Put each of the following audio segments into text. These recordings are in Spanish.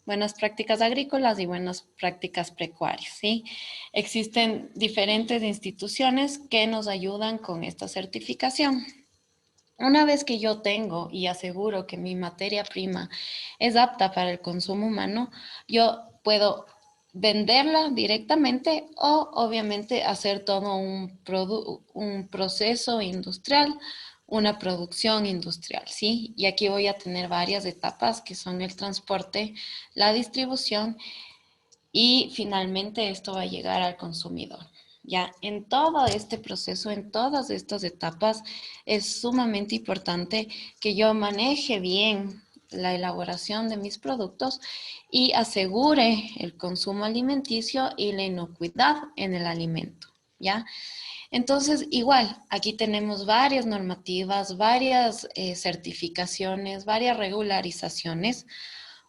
buenas prácticas agrícolas y buenas prácticas pecuarias, ¿sí? Existen diferentes instituciones que nos ayudan con esta certificación. Una vez que yo tengo y aseguro que mi materia prima es apta para el consumo humano, yo puedo venderla directamente o obviamente hacer todo un proceso industrial, una producción industrial, ¿sí? Y aquí voy a tener varias etapas que son el transporte, la distribución y finalmente esto va a llegar al consumidor. Ya en todo este proceso, en todas estas etapas, es sumamente importante que yo maneje bien la elaboración de mis productos y asegure el consumo alimenticio y la inocuidad en el alimento, ¿ya? Entonces, igual, aquí tenemos varias normativas, varias certificaciones, varias regularizaciones.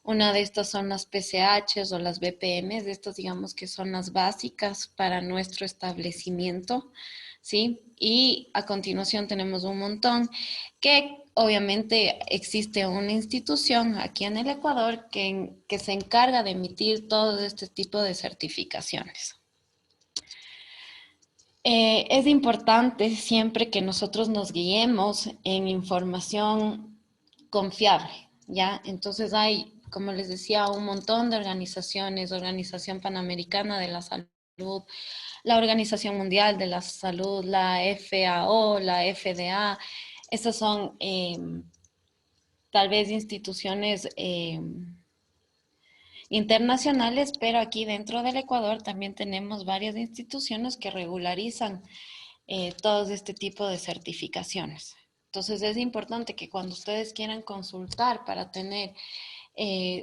Una de estas son las PCHs o las BPMs, estas digamos que son las básicas para nuestro establecimiento, ¿sí? Y a continuación tenemos un montón que obviamente existe una institución aquí en el Ecuador que se encarga de emitir todo este tipo de certificaciones. Es importante siempre que nosotros nos guiemos en información confiable, ¿ya? Entonces hay, como les decía, un montón de organizaciones, Organización Panamericana de la Salud, la Organización Mundial de la Salud, la FAO, la FDA. Estas son tal vez instituciones internacionales, pero aquí dentro del Ecuador también tenemos varias instituciones que regularizan todo este tipo de certificaciones. Entonces es importante que cuando ustedes quieran consultar para tener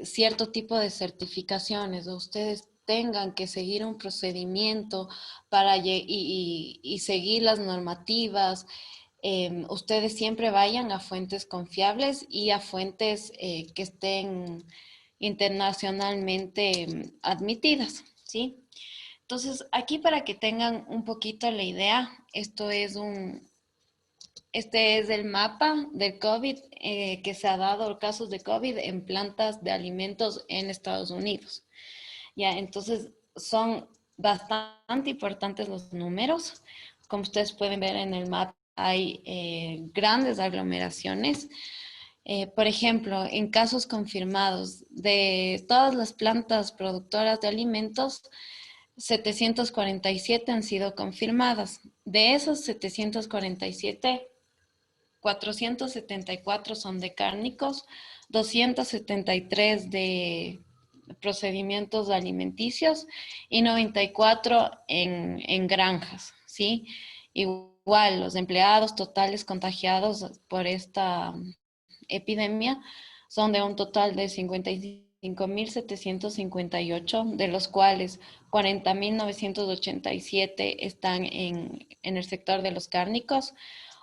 cierto tipo de certificaciones o ustedes tengan que seguir un procedimiento para y seguir las normativas, ustedes siempre vayan a fuentes confiables y a fuentes que estén internacionalmente admitidas, ¿sí? Entonces, aquí para que tengan un poquito la idea, este es el mapa del COVID que se ha dado casos de COVID en plantas de alimentos en Estados Unidos. Ya, entonces son bastante importantes los números. Como ustedes pueden ver en el mapa, hay grandes aglomeraciones. Por ejemplo, en casos confirmados de todas las plantas productoras de alimentos, 747 han sido confirmadas. De esos 747, 474 son de cárnicos, 273 de procedimientos alimenticios y 94 en granjas, ¿sí? Igual, los empleados totales contagiados por esta epidemia son de un total de 55.758, de los cuales 40.987 están en el sector de los cárnicos,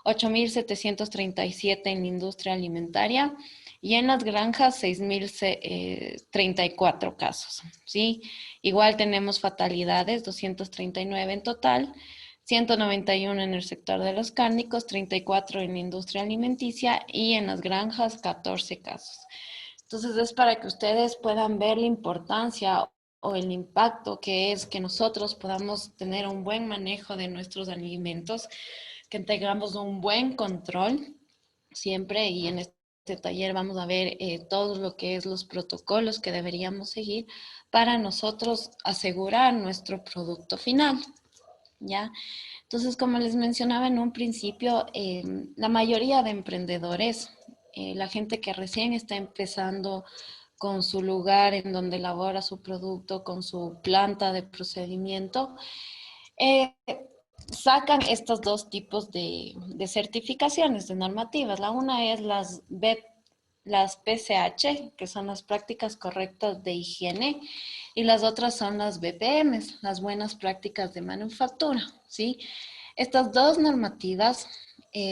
8.737 en la industria alimentaria y en las granjas 6.034 casos, ¿sí? Igual tenemos fatalidades, 239 en total, 191 en el sector de los cárnicos, 34 en la industria alimenticia y en las granjas 14 casos. Entonces es para que ustedes puedan ver la importancia o el impacto que es que nosotros podamos tener un buen manejo de nuestros alimentos, que tengamos un buen control siempre y en este taller vamos a ver todo lo que es los protocolos que deberíamos seguir para nosotros asegurar nuestro producto final, ¿ya? Entonces, como les mencionaba en un principio, la mayoría de emprendedores, la gente que recién está empezando con su lugar en donde elabora su producto, con su planta de procedimiento, eh, sacan estos dos tipos de certificaciones, de normativas. La una es las PCH, que son las prácticas correctas de higiene, y las otras son las BPMs, las buenas prácticas de manufactura, ¿sí? Estas dos normativas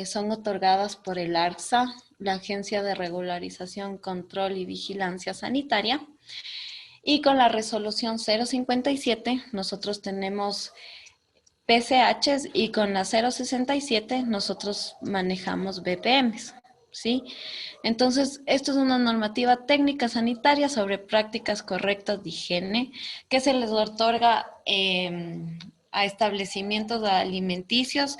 son otorgadas por el ARSA, la Agencia de Regularización, Control y Vigilancia Sanitaria, y con la resolución 057 nosotros tenemos PCHs y con la 067 nosotros manejamos BPMs, ¿sí? Entonces, esto es una normativa técnica sanitaria sobre prácticas correctas de higiene que se les otorga a establecimientos alimenticios,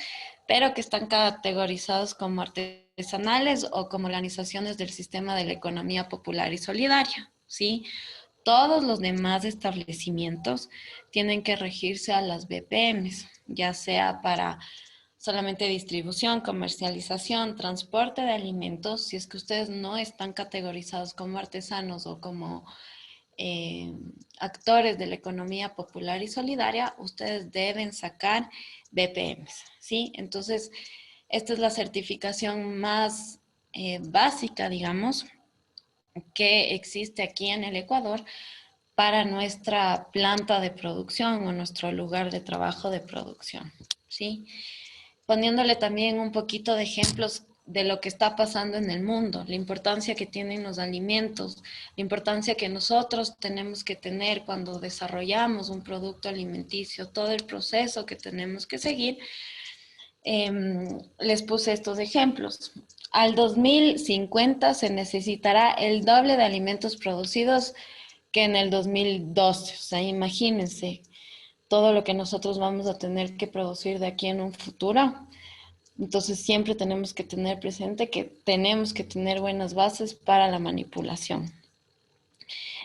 pero que están categorizados como artesanales o como organizaciones del sistema de la economía popular y solidaria, ¿sí? Todos los demás establecimientos tienen que regirse a las BPMs, ya sea para solamente distribución, comercialización, transporte de alimentos. Si es que ustedes no están categorizados como artesanos o como eh, actores de la economía popular y solidaria, ustedes deben sacar BPMs, ¿sí? Entonces, esta es la certificación más básica, digamos, que existe aquí en el Ecuador para nuestra planta de producción o nuestro lugar de trabajo de producción, ¿sí? Poniéndole también un poquito de ejemplos de lo que está pasando en el mundo, la importancia que tienen los alimentos, la importancia que nosotros tenemos que tener cuando desarrollamos un producto alimenticio, todo el proceso que tenemos que seguir. Les puse estos ejemplos. Al 2050 se necesitará el doble de alimentos producidos que en el 2012. O sea, imagínense todo lo que nosotros vamos a tener que producir de aquí en un futuro. Entonces siempre tenemos que tener presente que tenemos que tener buenas bases para la manipulación.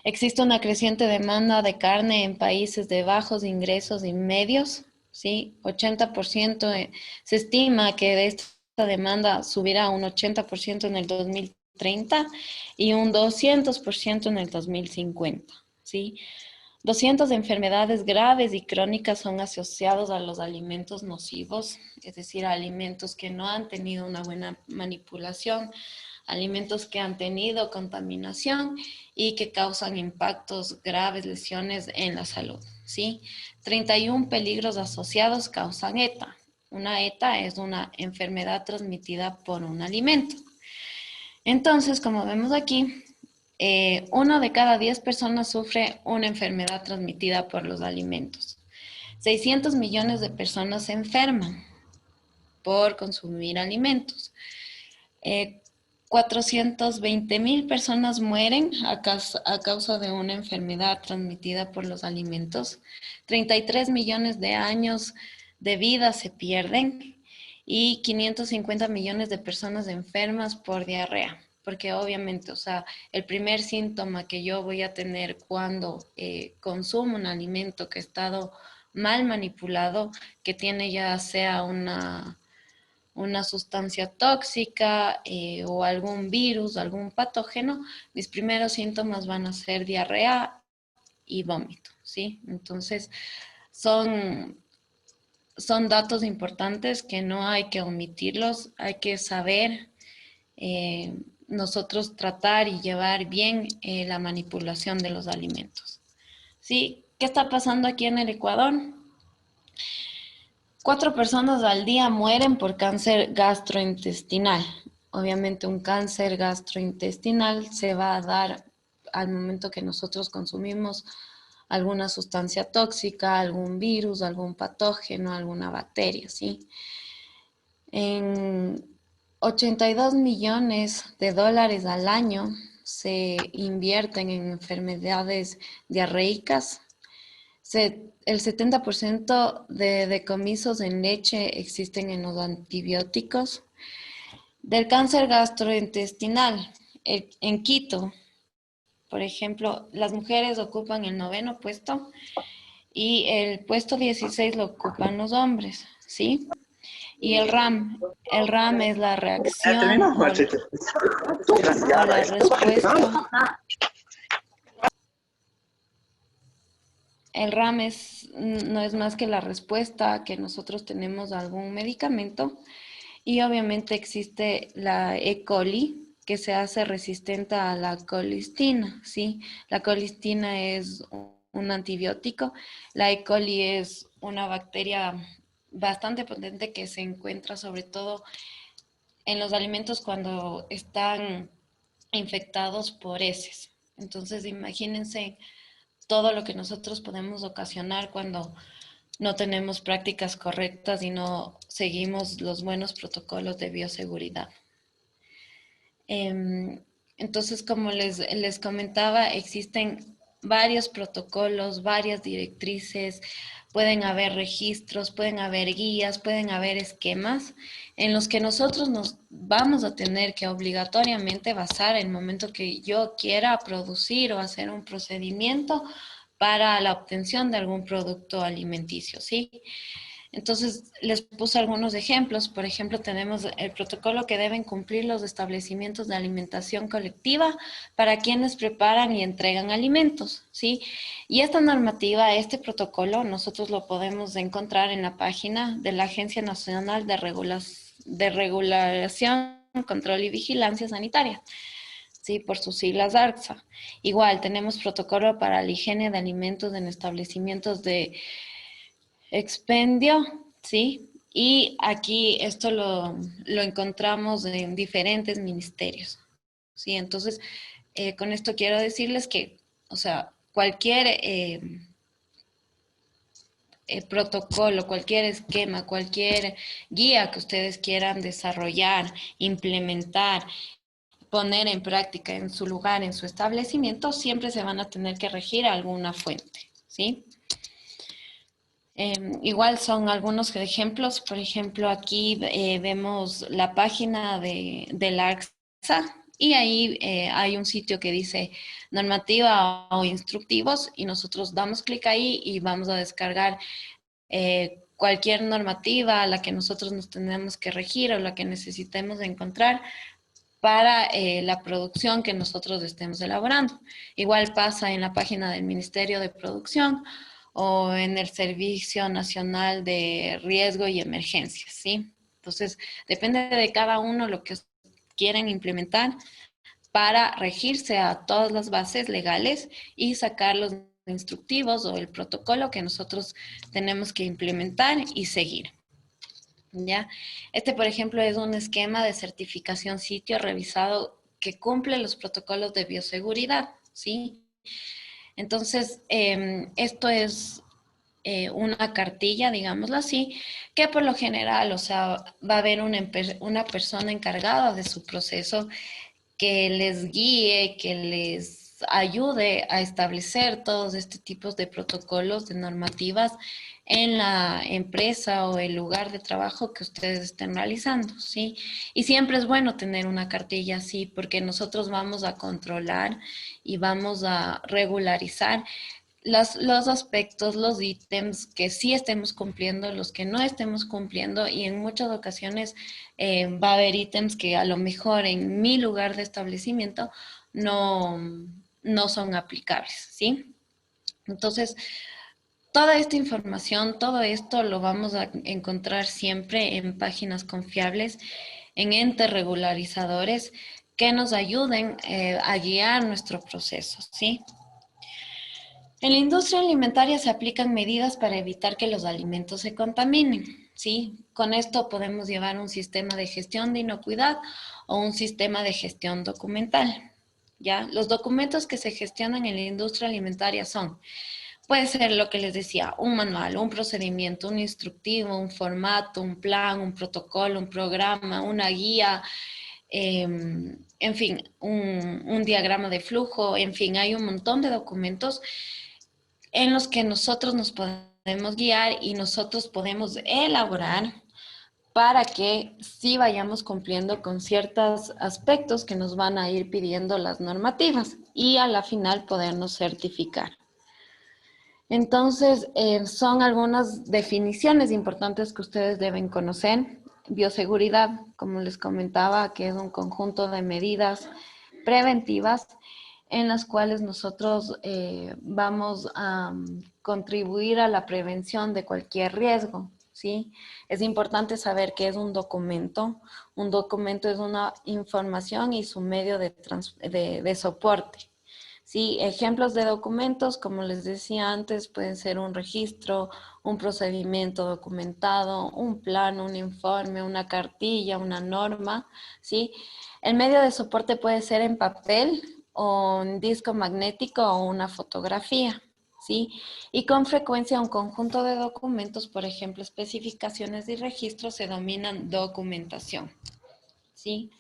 Existe una creciente demanda de carne en países de bajos ingresos y medios, ¿sí? 80%, se estima que de esta demanda subirá un 80% en el 2030 y un 200% en el 2050, ¿sí? 200 enfermedades graves y crónicas son asociados a los alimentos nocivos, es decir, a alimentos que no han tenido una buena manipulación, alimentos que han tenido contaminación y que causan impactos graves, lesiones en la salud, ¿sí? 31 peligros asociados causan ETA. Una ETA es una enfermedad transmitida por un alimento. Entonces, como vemos aquí, 1 de cada 10 personas sufre una enfermedad transmitida por los alimentos. 600 millones de personas se enferman por consumir alimentos. 420,000 personas mueren a causa de una enfermedad transmitida por los alimentos. 33 millones de años de vida se pierden y 550 millones de personas enfermas por diarrea. Porque obviamente, o sea, el primer síntoma que yo voy a tener cuando consumo un alimento que ha estado mal manipulado, que tiene ya sea una sustancia tóxica o algún virus, algún patógeno, mis primeros síntomas van a ser diarrea y vómito, ¿sí? Entonces, son, son datos importantes que no hay que omitirlos, hay que saber nosotros tratar y llevar bien la manipulación de los alimentos. ¿Sí? ¿Qué está pasando aquí en el Ecuador? 4 personas al día mueren por cáncer gastrointestinal. Obviamente un cáncer gastrointestinal se va a dar al momento que nosotros consumimos alguna sustancia tóxica, algún virus, algún patógeno, alguna bacteria, ¿sí? En 82 millones de dólares al año se invierten en enfermedades diarreicas. El 70% de decomisos en leche existen en los antibióticos. Del cáncer gastrointestinal, en Quito, por ejemplo, las mujeres ocupan el 9º puesto y el puesto 16 lo ocupan los hombres, ¿sí? Y el RAM es la reacción ¿Terminó? o la respuesta. El RAM no es más que la respuesta que nosotros tenemos a algún medicamento y obviamente existe la E. coli que se hace resistente a la colistina, ¿sí? La colistina es un antibiótico, la E. coli es una bacteria bastante potente que se encuentra sobre todo en los alimentos cuando están infectados por heces. Entonces, imagínense todo lo que nosotros podemos ocasionar cuando no tenemos prácticas correctas y no seguimos los buenos protocolos de bioseguridad. Em, entonces, como les comentaba, existen varios protocolos, varias directrices, pueden haber registros, pueden haber guías, pueden haber esquemas en los que nosotros nos vamos a tener que obligatoriamente basar el momento que yo quiera producir o hacer un procedimiento para la obtención de algún producto alimenticio, ¿sí? Entonces, les puse algunos ejemplos. Por ejemplo, tenemos el protocolo que deben cumplir los establecimientos de alimentación colectiva para quienes preparan y entregan alimentos, ¿sí? Y esta normativa, este protocolo, nosotros lo podemos encontrar en la página de la Agencia Nacional de Regulación, Control y Vigilancia Sanitaria. Sí, por sus siglas ARCSA. Igual, tenemos protocolo para la higiene de alimentos en establecimientos de expendio, ¿sí? Y aquí esto lo encontramos en diferentes ministerios, ¿sí? Entonces, con esto quiero decirles que, o sea, cualquier protocolo, cualquier esquema, cualquier guía que ustedes quieran desarrollar, implementar, poner en práctica en su lugar, en su establecimiento, siempre se van a tener que regir a alguna fuente, ¿sí? Igual son algunos ejemplos. Por ejemplo, aquí vemos la página de la AXA y ahí hay un sitio que dice normativa o instructivos y nosotros damos clic ahí y vamos a descargar cualquier normativa a la que nosotros nos tenemos que regir o la que necesitemos encontrar para la producción que nosotros estemos elaborando. Igual pasa en la página del Ministerio de Producción o en el Servicio Nacional de Riesgo y Emergencias, ¿sí? Entonces, depende de cada uno lo que quieren implementar para regirse a todas las bases legales y sacar los instructivos o el protocolo que nosotros tenemos que implementar y seguir. ¿Ya? Este, por ejemplo, es un esquema de certificación sitio revisado que cumple los protocolos de bioseguridad, ¿sí? Entonces, esto es una cartilla, digámoslo así, que por lo general, o sea, va a haber una persona encargada de su proceso que les guíe, que les ayude a establecer todos estos tipos de protocolos, de normativas en la empresa o el lugar de trabajo que ustedes estén realizando, ¿sí? Y siempre es bueno tener una cartilla así porque nosotros vamos a controlar y vamos a regularizar los aspectos, los ítems que sí estemos cumpliendo, los que no estemos cumpliendo y en muchas ocasiones va a haber ítems que a lo mejor en mi lugar de establecimiento no, no son aplicables, ¿sí? Entonces, toda esta información, todo esto lo vamos a encontrar siempre en páginas confiables, en entes regularizadores que nos ayuden a guiar nuestro proceso, ¿sí? En la industria alimentaria se aplican medidas para evitar que los alimentos se contaminen, ¿sí? Con esto podemos llevar un sistema de gestión de inocuidad o un sistema de gestión documental, ¿ya? Los documentos que se gestionan en la industria alimentaria son, puede ser lo que les decía, un manual, un procedimiento, un instructivo, un formato, un plan, un protocolo, un programa, una guía, en fin, un diagrama de flujo, en fin, hay un montón de documentos en los que nosotros nos podemos guiar y nosotros podemos elaborar para que sí vayamos cumpliendo con ciertos aspectos que nos van a ir pidiendo las normativas y a la final podernos certificar. Entonces, son algunas definiciones importantes que ustedes deben conocer. Bioseguridad, como les comentaba, que es un conjunto de medidas preventivas en las cuales nosotros vamos a contribuir a la prevención de cualquier riesgo, ¿sí? Es importante saber qué es un documento. Un documento es una información y su medio de soporte. Sí, ejemplos de documentos, como les decía antes, pueden ser un registro, un procedimiento documentado, un plan, un informe, una cartilla, una norma, ¿sí? El medio de soporte puede ser en papel o un disco magnético o una fotografía, ¿sí? Y con frecuencia un conjunto de documentos, por ejemplo, especificaciones y registros se denominan documentación, ¿sí?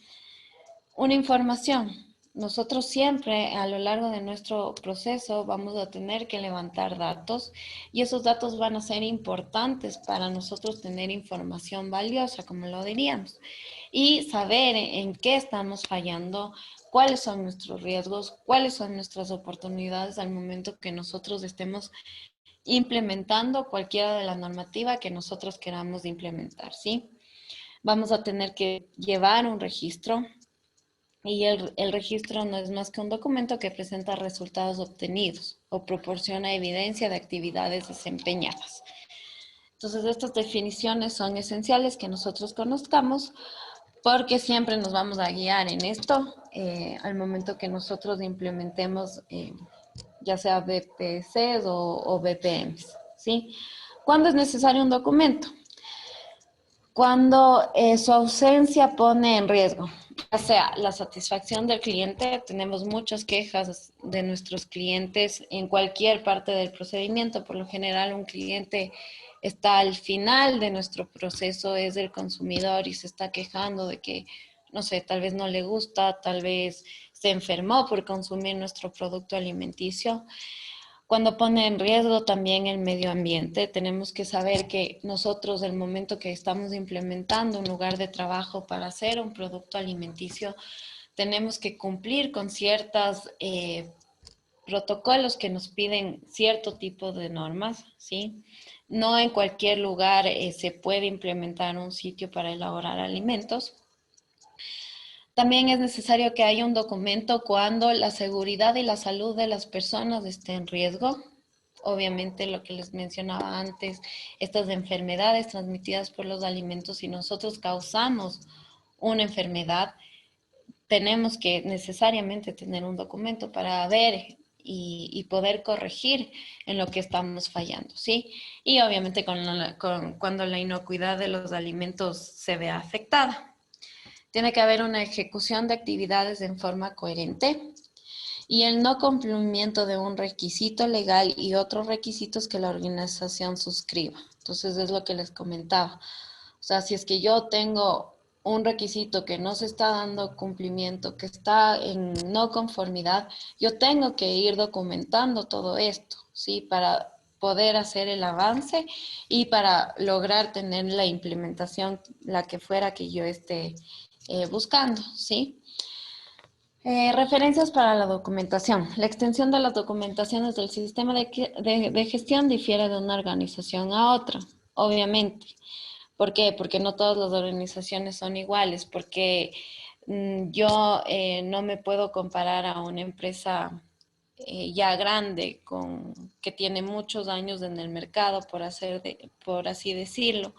Una información. Nosotros siempre a lo largo de nuestro proceso vamos a tener que levantar datos y esos datos van a ser importantes para nosotros tener información valiosa, como lo diríamos, y saber en qué estamos fallando, cuáles son nuestros riesgos, cuáles son nuestras oportunidades al momento que nosotros estemos implementando cualquiera de la normativa que nosotros queramos implementar, ¿sí? Vamos a tener que llevar un registro y el registro no es más que un documento que presenta resultados obtenidos o proporciona evidencia de actividades desempeñadas. Entonces, estas definiciones son esenciales que nosotros conozcamos porque siempre nos vamos a guiar en esto al momento que nosotros implementemos ya sea BPCs o BPMs, ¿sí? ¿Cuándo es necesario un documento? Cuando su ausencia pone en riesgo, ya sea la satisfacción del cliente, tenemos muchas quejas de nuestros clientes en cualquier parte del procedimiento. Por lo general, un cliente está al final de nuestro proceso, es el consumidor y se está quejando de que, no sé, tal vez no le gusta, tal vez se enfermó por consumir nuestro producto alimenticio. Cuando pone en riesgo también el medio ambiente, tenemos que saber que nosotros, el momento que estamos implementando un lugar de trabajo para hacer un producto alimenticio, tenemos que cumplir con ciertos protocolos que nos piden cierto tipo de normas, ¿sí? No en cualquier lugar se puede implementar un sitio para elaborar alimentos. También es necesario que haya un documento cuando la seguridad y la salud de las personas esté en riesgo. Obviamente, lo que les mencionaba antes, estas enfermedades transmitidas por los alimentos, si nosotros causamos una enfermedad, tenemos que necesariamente tener un documento para ver y poder corregir en lo que estamos fallando, ¿sí? Y obviamente cuando la inocuidad de los alimentos se vea afectada. Tiene que haber una ejecución de actividades en forma coherente y el no cumplimiento de un requisito legal y otros requisitos que la organización suscriba. Entonces es lo que les comentaba. O sea, si es que yo tengo un requisito que no se está dando cumplimiento, que está en no conformidad, yo tengo que ir documentando todo esto, ¿sí? Para poder hacer el avance y para lograr tener la implementación, la que fuera que yo esté buscando, ¿sí? Referencias para la documentación. La extensión de las documentaciones del sistema de gestión difiere de una organización a otra, obviamente. ¿Por qué? Porque no todas las organizaciones son iguales, porque yo no me puedo comparar a una empresa ya grande que tiene muchos años en el mercado, por así decirlo.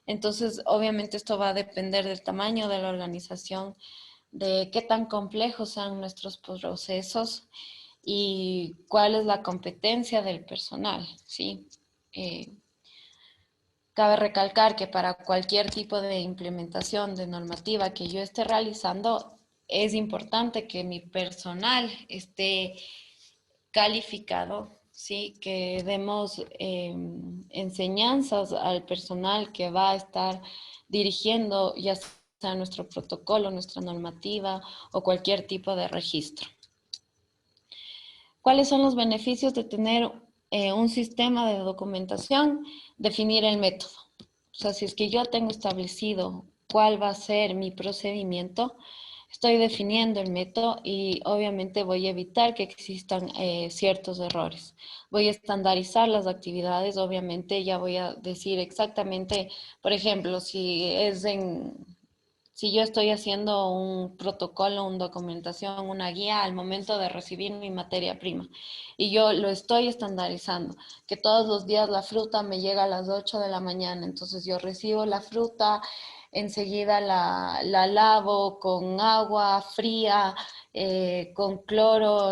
Entonces, obviamente esto va a depender del tamaño de la organización, de qué tan complejos sean nuestros procesos y cuál es la competencia del personal, ¿sí? Eh, Cabe recalcar que para cualquier tipo de implementación de normativa que yo esté realizando, es importante que mi personal esté calificado, ¿sí? Que demos enseñanzas al personal que va a estar dirigiendo ya sea nuestro protocolo, nuestra normativa o cualquier tipo de registro. ¿Cuáles son los beneficios de tener un sistema de documentación? Definir el método. O sea, si es que yo tengo establecido cuál va a ser mi procedimiento, estoy definiendo el método y obviamente voy a evitar que existan ciertos errores. Voy a estandarizar las actividades, obviamente ya voy a decir exactamente, por ejemplo, si yo estoy haciendo un protocolo, una documentación, una guía al momento de recibir mi materia prima y yo lo estoy estandarizando, que todos los días la fruta me llega a las 8 de la mañana, entonces yo recibo la fruta, enseguida la lavo con agua fría, con cloro,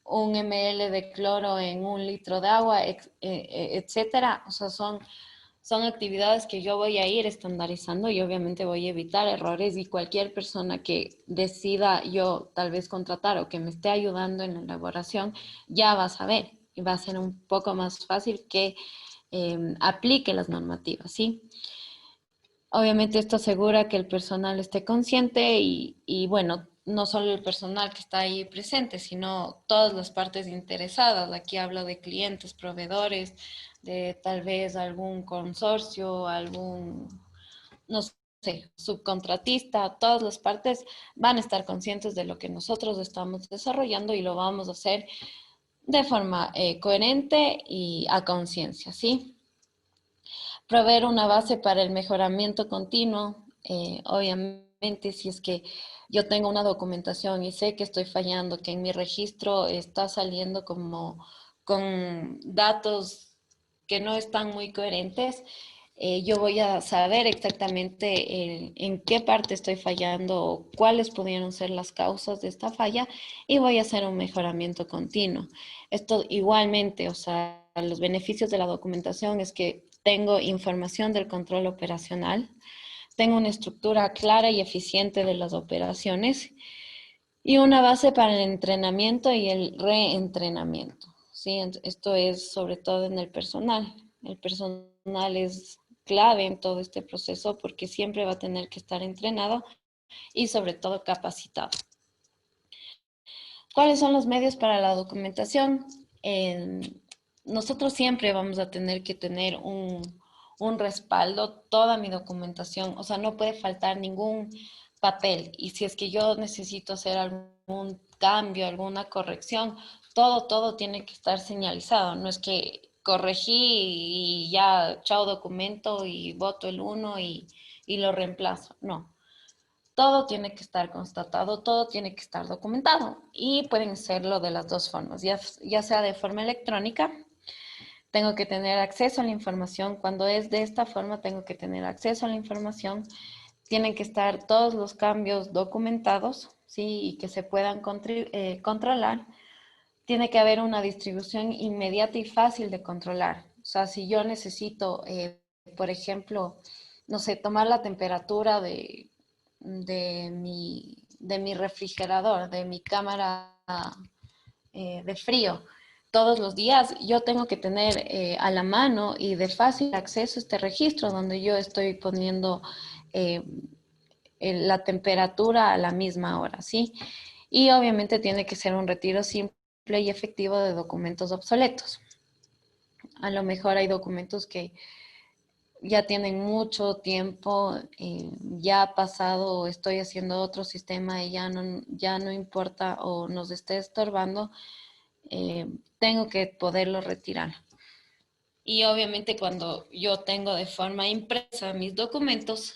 1 ml de cloro en 1 litro de agua, etcétera. O sea, son actividades que yo voy a ir estandarizando y obviamente voy a evitar errores y cualquier persona que decida yo tal vez contratar o que me esté ayudando en la elaboración ya va a saber y va a ser un poco más fácil que aplique las normativas, ¿sí? Obviamente esto asegura que el personal esté consciente y bueno, no solo el personal que está ahí presente, sino todas las partes interesadas. Aquí hablo de clientes, proveedores, de tal vez algún consorcio, algún, no sé, subcontratista, todas las partes van a estar conscientes de lo que nosotros estamos desarrollando y lo vamos a hacer de forma coherente y a conciencia, ¿sí? Proveer una base para el mejoramiento continuo. Obviamente, si es que yo tengo una documentación y sé que estoy fallando, que en mi registro está saliendo como con datos que no están muy coherentes, yo voy a saber exactamente en qué parte estoy fallando o cuáles pudieron ser las causas de esta falla y voy a hacer un mejoramiento continuo. Esto igualmente, o sea, los beneficios de la documentación es que tengo información del control operacional, tengo una estructura clara y eficiente de las operaciones y una base para el entrenamiento y el reentrenamiento. ¿Sí? Esto es sobre todo en el personal. El personal es clave en todo este proceso porque siempre va a tener que estar entrenado y sobre todo capacitado. ¿Cuáles son los medios para la documentación? Nosotros siempre vamos a tener que tener un respaldo, toda mi documentación, o sea, no puede faltar ningún papel. Y si es que yo necesito hacer algún cambio, alguna corrección, todo tiene que estar señalizado. No es que corregí y ya, chao documento y voto el uno y lo reemplazo. No, todo tiene que estar constatado, todo tiene que estar documentado y pueden hacerlo de las dos formas, ya sea de forma electrónica, tengo que tener acceso a la información, cuando es de esta forma tengo que tener acceso a la información, tienen que estar todos los cambios documentados, ¿sí? Y que se puedan controlar, tiene que haber una distribución inmediata y fácil de controlar, o sea, si yo necesito, por ejemplo, no sé, tomar la temperatura de mi refrigerador, de mi cámara de frío. Todos los días yo tengo que tener a la mano y de fácil acceso este registro donde yo estoy poniendo eh, la temperatura a la misma hora, ¿sí? Y obviamente tiene que ser un retiro simple y efectivo de documentos obsoletos. A lo mejor hay documentos que ya tienen mucho tiempo, ya ha pasado, estoy haciendo otro sistema y ya no importa o nos esté estorbando, tengo que poderlo retirar. Y obviamente cuando yo tengo de forma impresa mis documentos,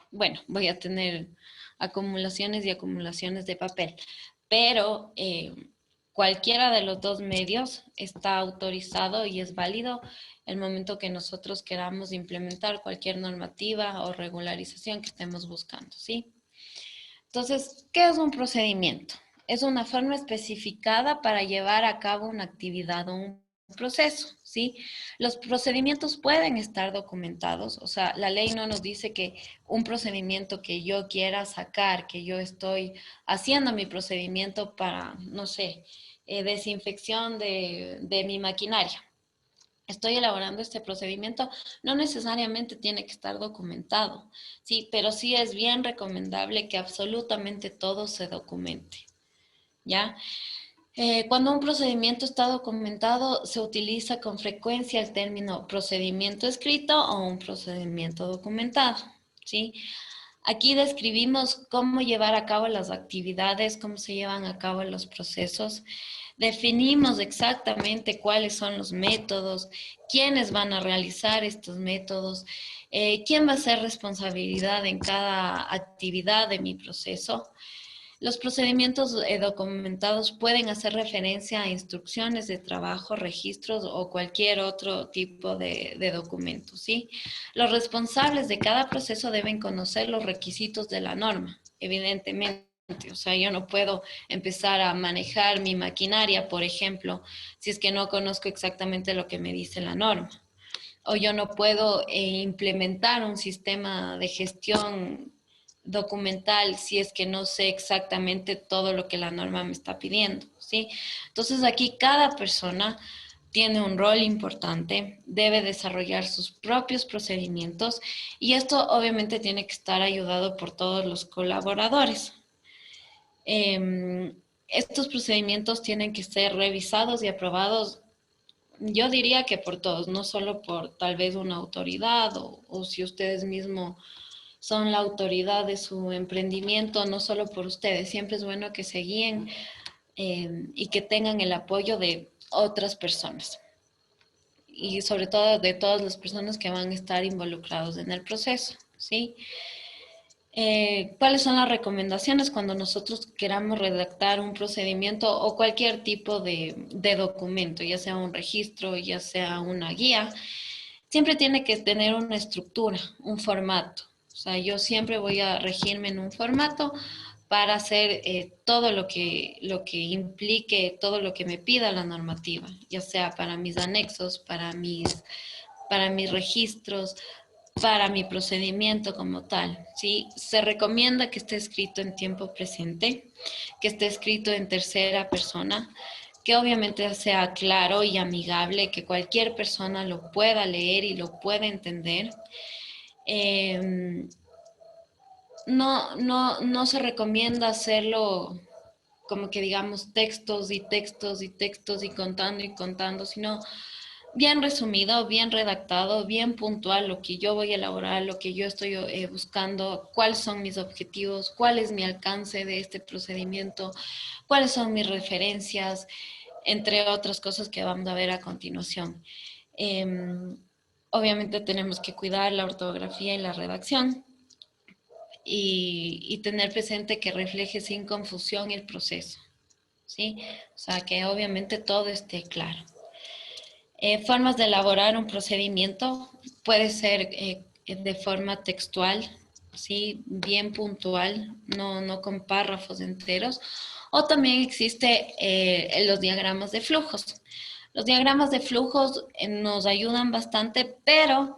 bueno, voy a tener acumulaciones y acumulaciones de papel, pero cualquiera de los dos medios está autorizado y es válido el momento que nosotros queramos implementar cualquier normativa o regularización que estemos buscando, ¿sí? Entonces, ¿qué es un procedimiento? Es una forma especificada para llevar a cabo una actividad o un proceso, ¿sí? Los procedimientos pueden estar documentados, o sea, la ley no nos dice que un procedimiento que yo quiera sacar, que yo estoy haciendo mi procedimiento para, no sé, desinfección de mi maquinaria. Estoy elaborando este procedimiento, no necesariamente tiene que estar documentado, sí, pero sí es bien recomendable que absolutamente todo se documente, ¿ya? Cuando un procedimiento está documentado, se utiliza con frecuencia el término procedimiento escrito o un procedimiento documentado, ¿sí? Aquí describimos cómo llevar a cabo las actividades, cómo se llevan a cabo los procesos. Definimos exactamente cuáles son los métodos, quiénes van a realizar estos métodos, quién va a ser responsabilidad en cada actividad de mi proceso. Los procedimientos documentados pueden hacer referencia a instrucciones de trabajo, registros o cualquier otro tipo de documentos, ¿sí? Los responsables de cada proceso deben conocer los requisitos de la norma, evidentemente. O sea, yo no puedo empezar a manejar mi maquinaria, por ejemplo, si es que no conozco exactamente lo que me dice la norma. O yo no puedo implementar un sistema de gestión documental si es que no sé exactamente todo lo que la norma me está pidiendo, ¿sí? Entonces aquí cada persona tiene un rol importante, debe desarrollar sus propios procedimientos y esto obviamente tiene que estar ayudado por todos los colaboradores. Estos procedimientos tienen que ser revisados y aprobados, yo diría que por todos, no solo por tal vez una autoridad o si ustedes mismos son la autoridad de su emprendimiento, no solo por ustedes. Siempre es bueno que se guíen y que tengan el apoyo de otras personas y sobre todo de todas las personas que van a estar involucrados en el proceso, ¿sí? ¿Cuáles son las recomendaciones cuando nosotros queramos redactar un procedimiento o cualquier tipo de documento, ya sea un registro, ya sea una guía? Siempre tiene que tener una estructura, un formato. O sea, yo siempre voy a regirme en un formato para hacer todo lo que implique, todo lo que me pida la normativa, ya sea para mis anexos, para mis registros, para mi procedimiento como tal, ¿sí? Se recomienda que esté escrito en tiempo presente, que esté escrito en tercera persona, que obviamente sea claro y amigable, que cualquier persona lo pueda leer y lo pueda entender. Eh, no se recomienda hacerlo como que digamos textos y textos y textos y contando, sino bien resumido, bien redactado, bien puntual lo que yo voy a elaborar, lo que yo estoy buscando, cuáles son mis objetivos, cuál es mi alcance de este procedimiento, cuáles son mis referencias, entre otras cosas que vamos a ver a continuación. Eh, Obviamente tenemos que cuidar la ortografía y la redacción y tener presente que refleje sin confusión el proceso, ¿sí? O sea, que obviamente todo esté claro. Formas de elaborar un procedimiento puede ser de forma textual, ¿sí? Bien puntual, no con párrafos enteros. O también existe los diagramas de flujos. Los diagramas de flujos nos ayudan bastante, pero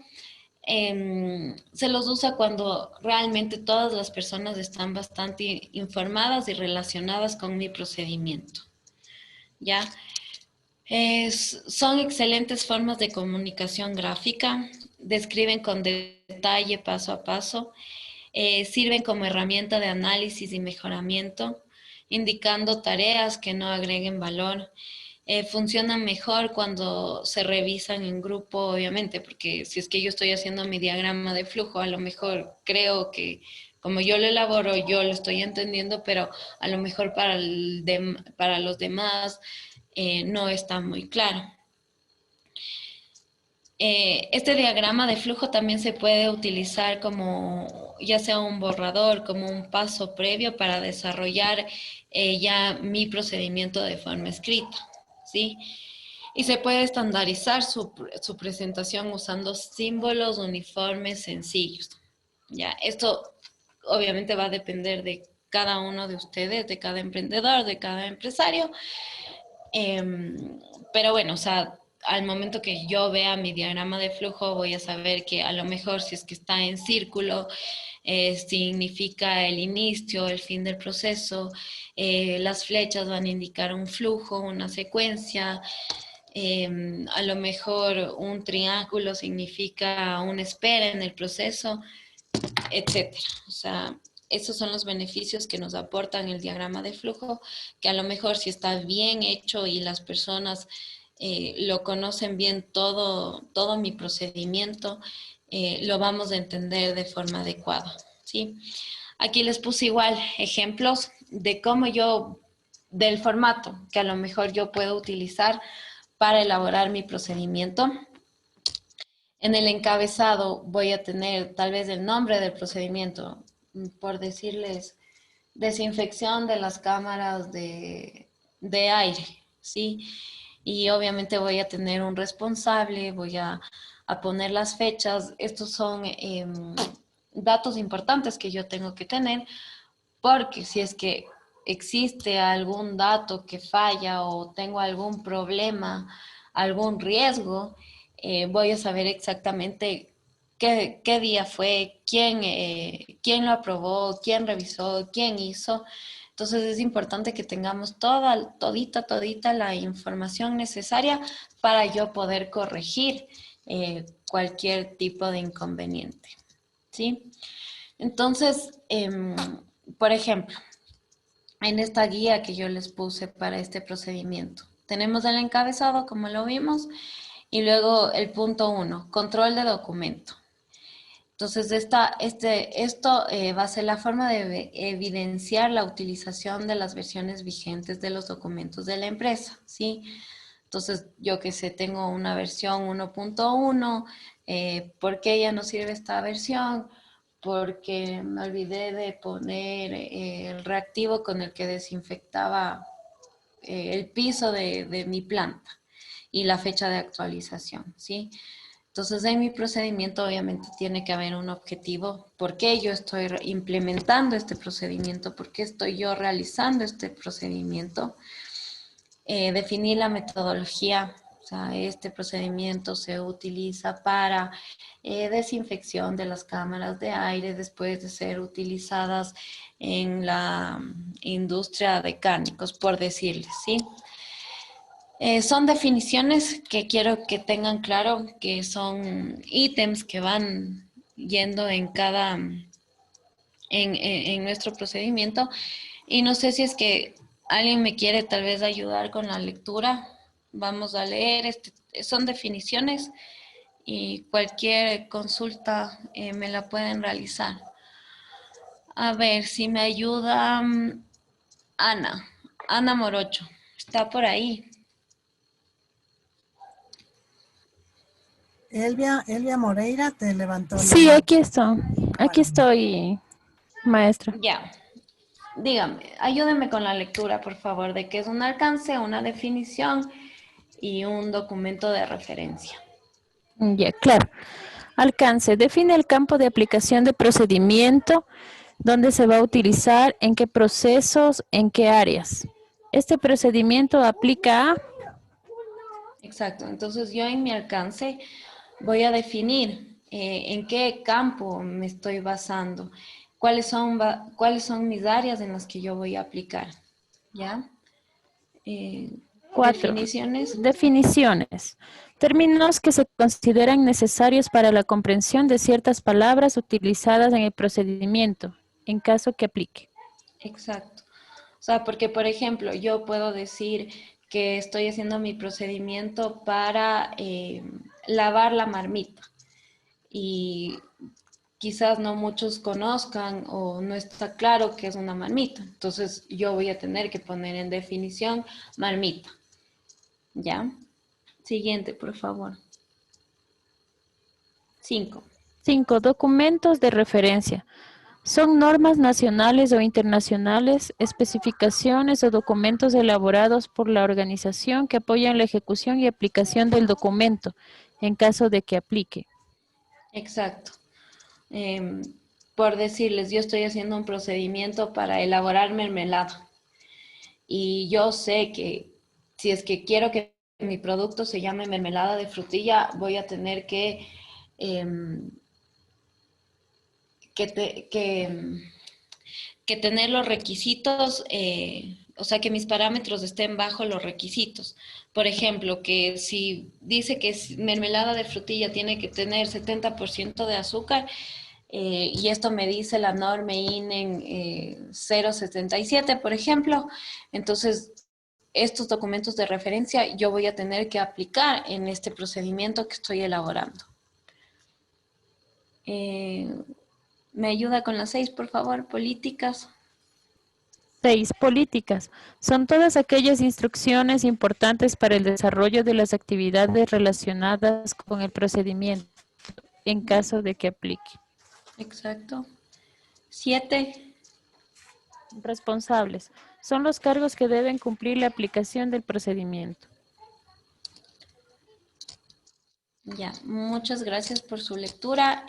se los usa cuando realmente todas las personas están bastante informadas y relacionadas con mi procedimiento. ¿Ya? Son excelentes formas de comunicación gráfica, describen con detalle paso a paso, sirven como herramienta de análisis y mejoramiento, indicando tareas que no agreguen valor. Funcionan mejor cuando se revisan en grupo, obviamente, porque si es que yo estoy haciendo mi diagrama de flujo, a lo mejor creo que como yo lo elaboro, yo lo estoy entendiendo, pero a lo mejor para los demás no está muy claro. Este diagrama de flujo también se puede utilizar como ya sea un borrador, como un paso previo para desarrollar ya mi procedimiento de forma escrita, ¿sí? Y se puede estandarizar su presentación usando símbolos uniformes sencillos. Ya, esto obviamente va a depender de cada uno de ustedes, de cada emprendedor, de cada empresario. Pero bueno, o sea, al momento que yo vea mi diagrama de flujo, voy a saber que a lo mejor si es que está en círculo, significa el inicio, el fin del proceso. Las flechas van a indicar un flujo, una secuencia. A lo mejor un triángulo significa una espera en el proceso, etcétera. O sea, esos son los beneficios que nos aportan el diagrama de flujo, que a lo mejor si está bien hecho y las personas lo conocen bien todo mi procedimiento, lo vamos a entender de forma adecuada, ¿sí? Aquí les puse igual ejemplos de cómo del formato que a lo mejor yo puedo utilizar para elaborar mi procedimiento. En el encabezado voy a tener tal vez el nombre del procedimiento, por decirles, desinfección de las cámaras de aire, ¿sí? Y obviamente voy a tener un responsable, voy a poner las fechas. Estos son datos importantes que yo tengo que tener, porque si es que existe algún dato que falla o tengo algún problema, algún riesgo, voy a saber exactamente qué día fue, quién lo aprobó, quién revisó, quién hizo. Entonces es importante que tengamos todita la información necesaria para yo poder corregir cualquier tipo de inconveniente, ¿sí? Entonces, por ejemplo, en esta guía que yo les puse para este procedimiento, tenemos el encabezado, como lo vimos, y luego el punto 1, control de documento. Entonces, esto va a ser la forma de evidenciar la utilización de las versiones vigentes de los documentos de la empresa, ¿sí? Entonces, yo que sé, tengo una versión 1.1, ¿por qué ya no sirve esta versión? Porque me olvidé de poner el reactivo con el que desinfectaba el piso de mi planta y la fecha de actualización, ¿sí? Entonces, en mi procedimiento obviamente tiene que haber un objetivo. ¿Por qué yo estoy implementando este procedimiento? ¿Por qué estoy yo realizando este procedimiento? Definir la metodología. O sea, este procedimiento se utiliza para desinfección de las cámaras de aire después de ser utilizadas en la industria de cárnicos, por decirles, ¿sí? Son definiciones que quiero que tengan claro que son ítems que van yendo en nuestro procedimiento. Y no sé si es que alguien me quiere tal vez ayudar con la lectura. Vamos a leer, son definiciones y cualquier consulta me la pueden realizar. A ver si me ayuda Ana Morocho. Está por ahí. Elvia Moreira te levantó la Sí, mano. aquí estoy, maestra. Ya. Dígame, ayúdeme con la lectura, por favor, de qué es un alcance, una definición y un documento de referencia. Ya, claro. Alcance. Define el campo de aplicación de procedimiento, dónde se va a utilizar, en qué procesos, en qué áreas. Este procedimiento aplica a... Exacto. Entonces yo en mi alcance voy a definir en qué campo me estoy basando, cuáles son mis áreas en las que yo voy a aplicar. ¿Ya? Eh, 4. definiciones. Definiciones. Términos que se consideran necesarios para la comprensión de ciertas palabras utilizadas en el procedimiento, en caso que aplique. Exacto. O sea, porque, por ejemplo, yo puedo decir que estoy haciendo mi procedimiento para lavar la marmita y quizás no muchos conozcan o no está claro qué es una marmita. Entonces, yo voy a tener que poner en definición marmita. ¿Ya? Siguiente, por favor. 5. 5. Documentos de referencia. Son normas nacionales o internacionales, especificaciones o documentos elaborados por la organización que apoyan la ejecución y aplicación del documento, en caso de que aplique. Exacto. Em, por decirles, yo estoy haciendo un procedimiento para elaborar mermelada y yo sé que si es que quiero que mi producto se llame mermelada de frutilla, voy a tener em, que, te- que, em, que tener los requisitos, o sea, que mis parámetros estén bajo los requisitos. Por ejemplo, que si dice que mermelada de frutilla tiene que tener 70% de azúcar, y esto me dice la norma INEN 077, por ejemplo, entonces estos documentos de referencia yo voy a tener que aplicar en este procedimiento que estoy elaborando. Eh, ¿Me ayuda con las 6, por favor? Políticas. 6. Políticas. Son todas aquellas instrucciones importantes para el desarrollo de las actividades relacionadas con el procedimiento, en caso de que aplique. Exacto. 7. Responsables. Son los cargos que deben cumplir la aplicación del procedimiento. Ya, muchas gracias por su lectura.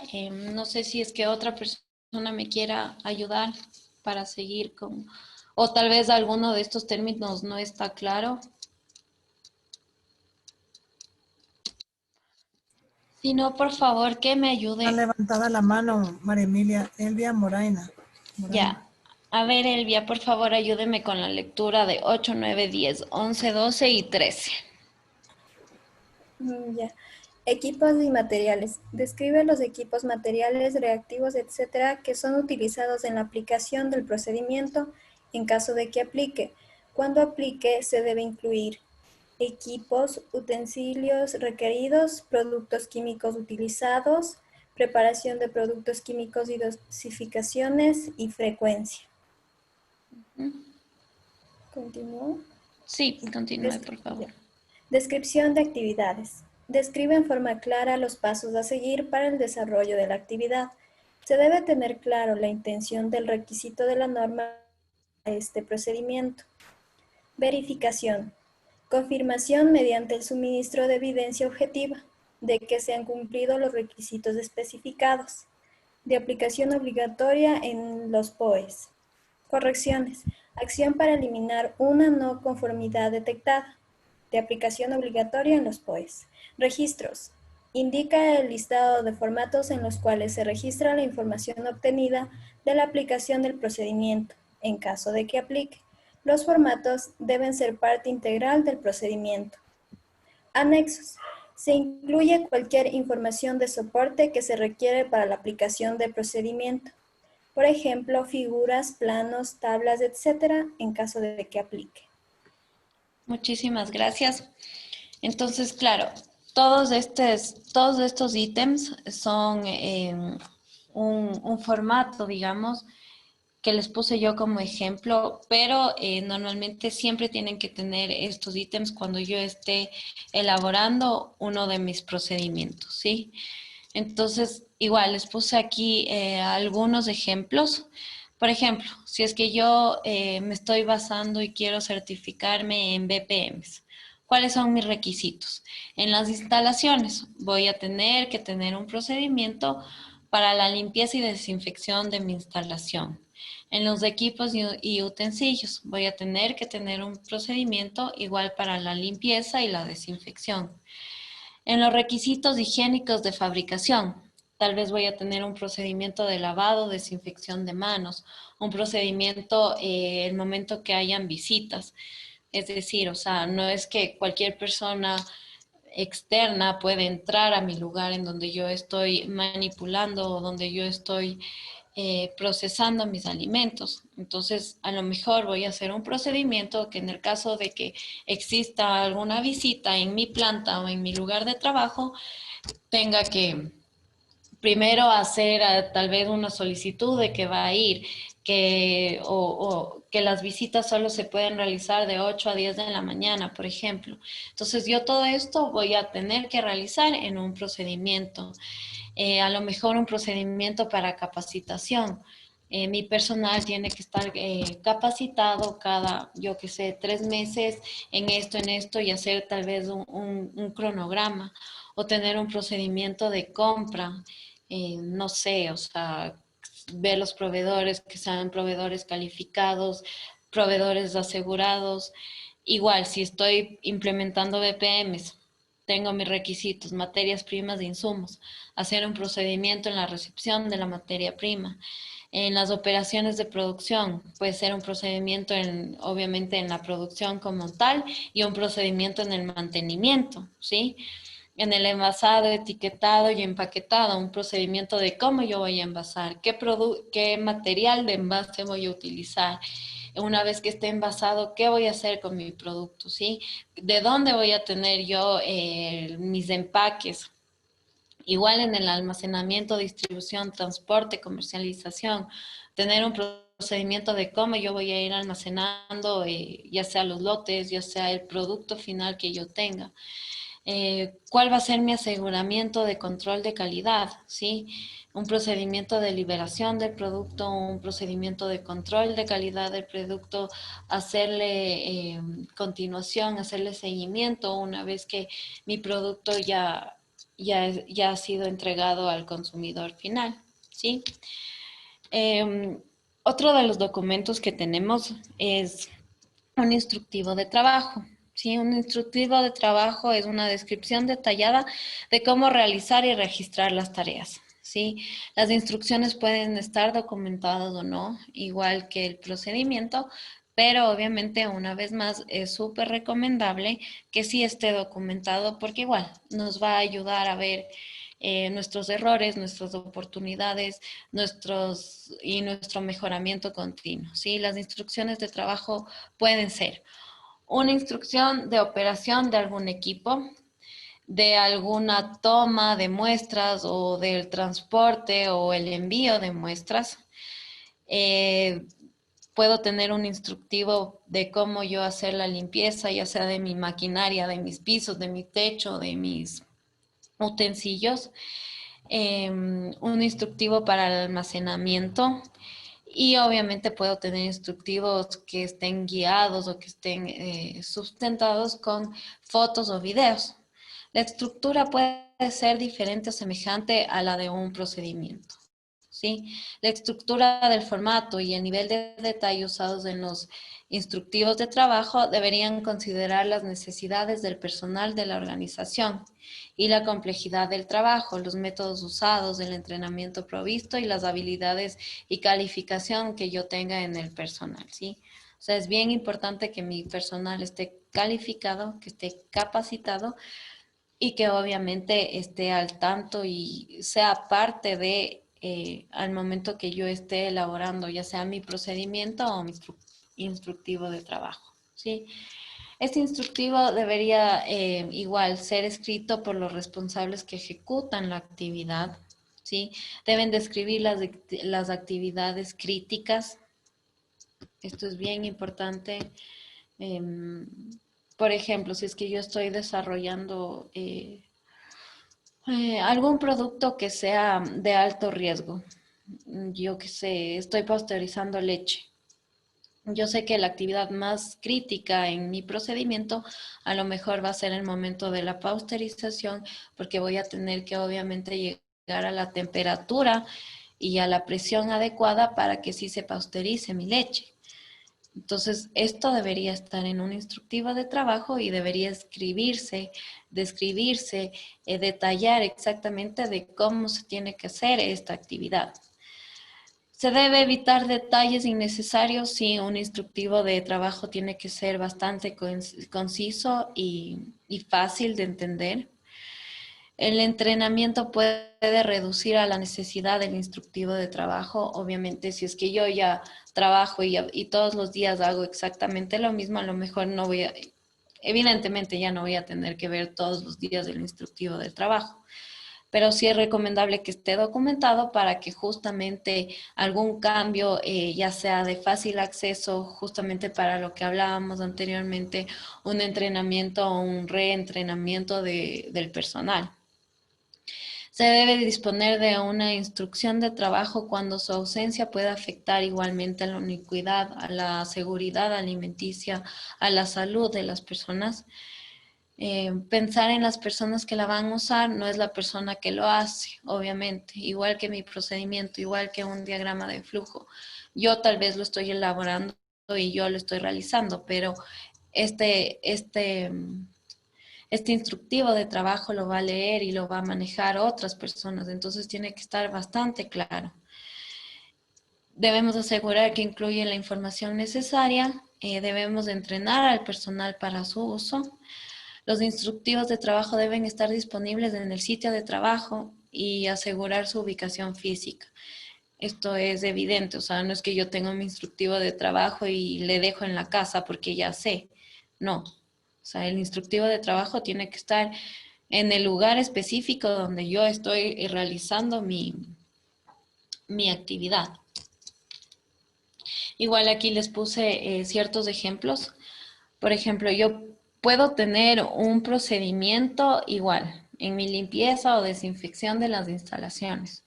No sé si es que otra persona me quiera ayudar para seguir con, o tal vez alguno de estos términos no está claro. Si no, por favor, que me Está ayude. levantada la mano, María Emilia, Elvia Moraina. Ya, A ver, Elvia, por favor, ayúdeme con la lectura de 8, 9, 10, 11, 12 y 13. Ya. Equipos y materiales. Describe los equipos materiales, reactivos, etcétera, que son utilizados en la aplicación del procedimiento en caso de que aplique. Cuando aplique, se debe incluir equipos, utensilios requeridos, productos químicos utilizados, preparación de productos químicos y dosificaciones y frecuencia. ¿Continúo? Sí, continúe, por favor. Descripción de actividades. Describe en forma clara los pasos a seguir para el desarrollo de la actividad. Se debe tener claro la intención del requisito de la norma a este procedimiento. Verificación. Confirmación mediante el suministro de evidencia objetiva de que se han cumplido los requisitos especificados. De aplicación obligatoria en los POEs. Correcciones. Acción para eliminar una no conformidad detectada. De aplicación obligatoria en los POEs. Registros. Indica el listado de formatos en los cuales se registra la información obtenida de la aplicación del procedimiento, en caso de que aplique. Los formatos deben ser parte integral del procedimiento. Anexos. Se incluye cualquier información de soporte que se requiere para la aplicación del procedimiento. Por ejemplo, figuras, planos, tablas, etcétera, en caso de que aplique. Muchísimas gracias. Entonces, claro, todos estos ítems son un formato, digamos, que les puse yo como ejemplo, pero normalmente siempre tienen que tener estos ítems cuando yo esté elaborando uno de mis procedimientos, ¿sí? Entonces, igual, les puse aquí algunos ejemplos. Por ejemplo, si es que yo me estoy basando y quiero certificarme en BPMs, ¿cuáles son mis requisitos? En las instalaciones voy a tener que tener un procedimiento para la limpieza y desinfección de mi instalación. En los equipos y utensilios voy a tener que tener un procedimiento igual para la limpieza y la desinfección. En los requisitos higiénicos de fabricación, tal vez voy a tener un procedimiento de lavado, desinfección de manos, un procedimiento el momento que hayan visitas. Es decir, o sea, no es que cualquier persona externa puede entrar a mi lugar en donde yo estoy manipulando o donde yo estoy procesando mis alimentos. Entonces, a lo mejor voy a hacer un procedimiento que en el caso de que exista alguna visita en mi planta o en mi lugar de trabajo, tenga que primero hacer tal vez una solicitud de que va a ir, o que las visitas solo se pueden realizar de 8 a 10 de la mañana, por ejemplo. Entonces yo todo esto voy a tener que realizar en un procedimiento. A lo mejor un procedimiento para capacitación. Mi personal tiene que estar capacitado cada, yo qué sé, 3 meses en esto y hacer tal vez un cronograma o tener un procedimiento de compra. No sé, o sea, ver los proveedores que sean proveedores calificados, proveedores asegurados. Igual, si estoy implementando BPMs, tengo mis requisitos, materias primas de insumos, hacer un procedimiento en la recepción de la materia prima. En las operaciones de producción, puede ser un procedimiento obviamente en la producción como tal y un procedimiento en el mantenimiento, ¿sí? En el envasado, etiquetado y empaquetado, un procedimiento de cómo yo voy a envasar, qué material de envase voy a utilizar. Una vez que esté envasado, ¿qué voy a hacer con mi producto? ¿Sí? ¿De dónde voy a tener yo mis empaques? Igual en el almacenamiento, distribución, transporte, comercialización, tener un procedimiento de cómo yo voy a ir almacenando, ya sea los lotes, ya sea el producto final que yo tenga. ¿Cuál va a ser mi aseguramiento de control de calidad? ¿Sí? Un procedimiento de liberación del producto, un procedimiento de control de calidad del producto, hacerle continuación, hacerle seguimiento una vez que mi producto ya ha sido entregado al consumidor final, ¿sí? Otro de los documentos que tenemos es un instructivo de trabajo. Sí, un instructivo de trabajo es una descripción detallada de cómo realizar y registrar las tareas. ¿sí? Las instrucciones pueden estar documentadas o no, igual que el procedimiento, pero obviamente una vez más es súper recomendable que sí esté documentado porque igual nos va a ayudar a ver nuestros errores, nuestras oportunidades, nuestro mejoramiento continuo, ¿sí? Las instrucciones de trabajo pueden ser una instrucción de operación de algún equipo, de alguna toma de muestras o del transporte o el envío de muestras. Eh, Puedo tener un instructivo de cómo yo hacer la limpieza, ya sea de mi maquinaria, de mis pisos, de mi techo, de mis utensilios. Un instructivo para el almacenamiento. Y obviamente puedo tener instructivos que estén guiados o que estén sustentados con fotos o videos. La estructura puede ser diferente o semejante a la de un procedimiento, ¿sí? La estructura del formato y el nivel de detalle usados en los instructivos de trabajo deberían considerar las necesidades del personal de la organización y la complejidad del trabajo, los métodos usados, el entrenamiento provisto y las habilidades y calificación que yo tenga en el personal, ¿sí? O sea, es bien importante que mi personal esté calificado, que esté capacitado y que obviamente esté al tanto y sea parte de, al momento que yo esté elaborando, ya sea mi procedimiento o mi instructivo de trabajo, ¿sí? Este instructivo debería igual ser escrito por los responsables que ejecutan la actividad, ¿sí? Deben describir las actividades críticas. Esto es bien importante. Em, por ejemplo, si es que yo estoy desarrollando algún producto que sea de alto riesgo. Yo que sé, estoy pasteurizando leche. Yo sé que la actividad más crítica en mi procedimiento a lo mejor va a ser el momento de la pasteurización, porque voy a tener que obviamente llegar a la temperatura y a la presión adecuada para que sí se pasteurice mi leche. Entonces, esto debería estar en un instructivo de trabajo y debería escribirse, describirse, detallar exactamente de cómo se tiene que hacer esta actividad. Se debe evitar detalles innecesarios si un instructivo de trabajo tiene que ser bastante conciso y fácil de entender. El entrenamiento puede reducir a la necesidad del instructivo de trabajo. Obviamente, si es que yo ya trabajo y todos los días hago exactamente lo mismo, a lo mejor no voy a, evidentemente ya no voy a tener que ver todos los días el instructivo de trabajo. Pero sí es recomendable que esté documentado para que justamente algún cambio, ya sea de fácil acceso, justamente para lo que hablábamos anteriormente, un entrenamiento o un reentrenamiento del personal. Se debe disponer de una instrucción de trabajo cuando su ausencia puede afectar igualmente a la iniquidad, a la seguridad alimenticia, a la salud de las personas. Pensar en las personas que la van a usar no es la persona que lo hace, obviamente, igual que mi procedimiento, igual que un diagrama de flujo. Yo tal vez lo estoy elaborando y yo lo estoy realizando, pero este, este, este instructivo de trabajo lo va a leer y lo va a manejar otras personas, entonces tiene que estar bastante claro. Debemos asegurar que incluye la información necesaria, debemos entrenar al personal para su uso. Los instructivos de trabajo deben estar disponibles en el sitio de trabajo y asegurar su ubicación física. Esto es evidente, o sea, no es que yo tenga mi instructivo de trabajo y le dejo en la casa porque ya sé. No, o sea, el instructivo de trabajo tiene que estar en el lugar específico donde yo estoy realizando mi actividad. Igual aquí les puse ciertos ejemplos. Por ejemplo, yo puedo tener un procedimiento igual en mi limpieza o desinfección de las instalaciones.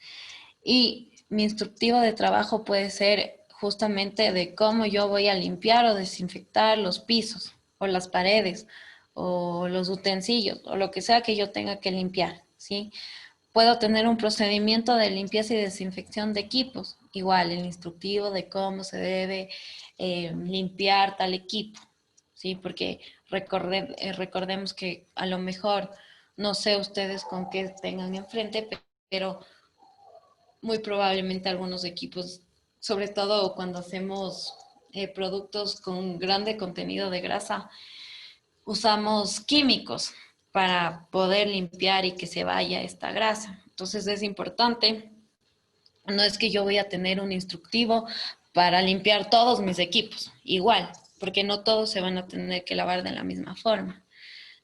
Y mi instructivo de trabajo puede ser justamente de cómo yo voy a limpiar o desinfectar los pisos o las paredes o los utensilios o lo que sea que yo tenga que limpiar, ¿sí? Puedo tener un procedimiento de limpieza y desinfección de equipos, igual el instructivo de cómo se debe limpiar tal equipo, ¿sí? Porque recordemos que a lo mejor, no sé ustedes con qué tengan enfrente, pero muy probablemente algunos equipos, sobre todo cuando hacemos productos con grande contenido de grasa, usamos químicos para poder limpiar y que se vaya esta grasa. Entonces es importante, no es que yo voy a tener un instructivo para limpiar todos mis equipos, igual, porque no todos se van a tener que lavar de la misma forma.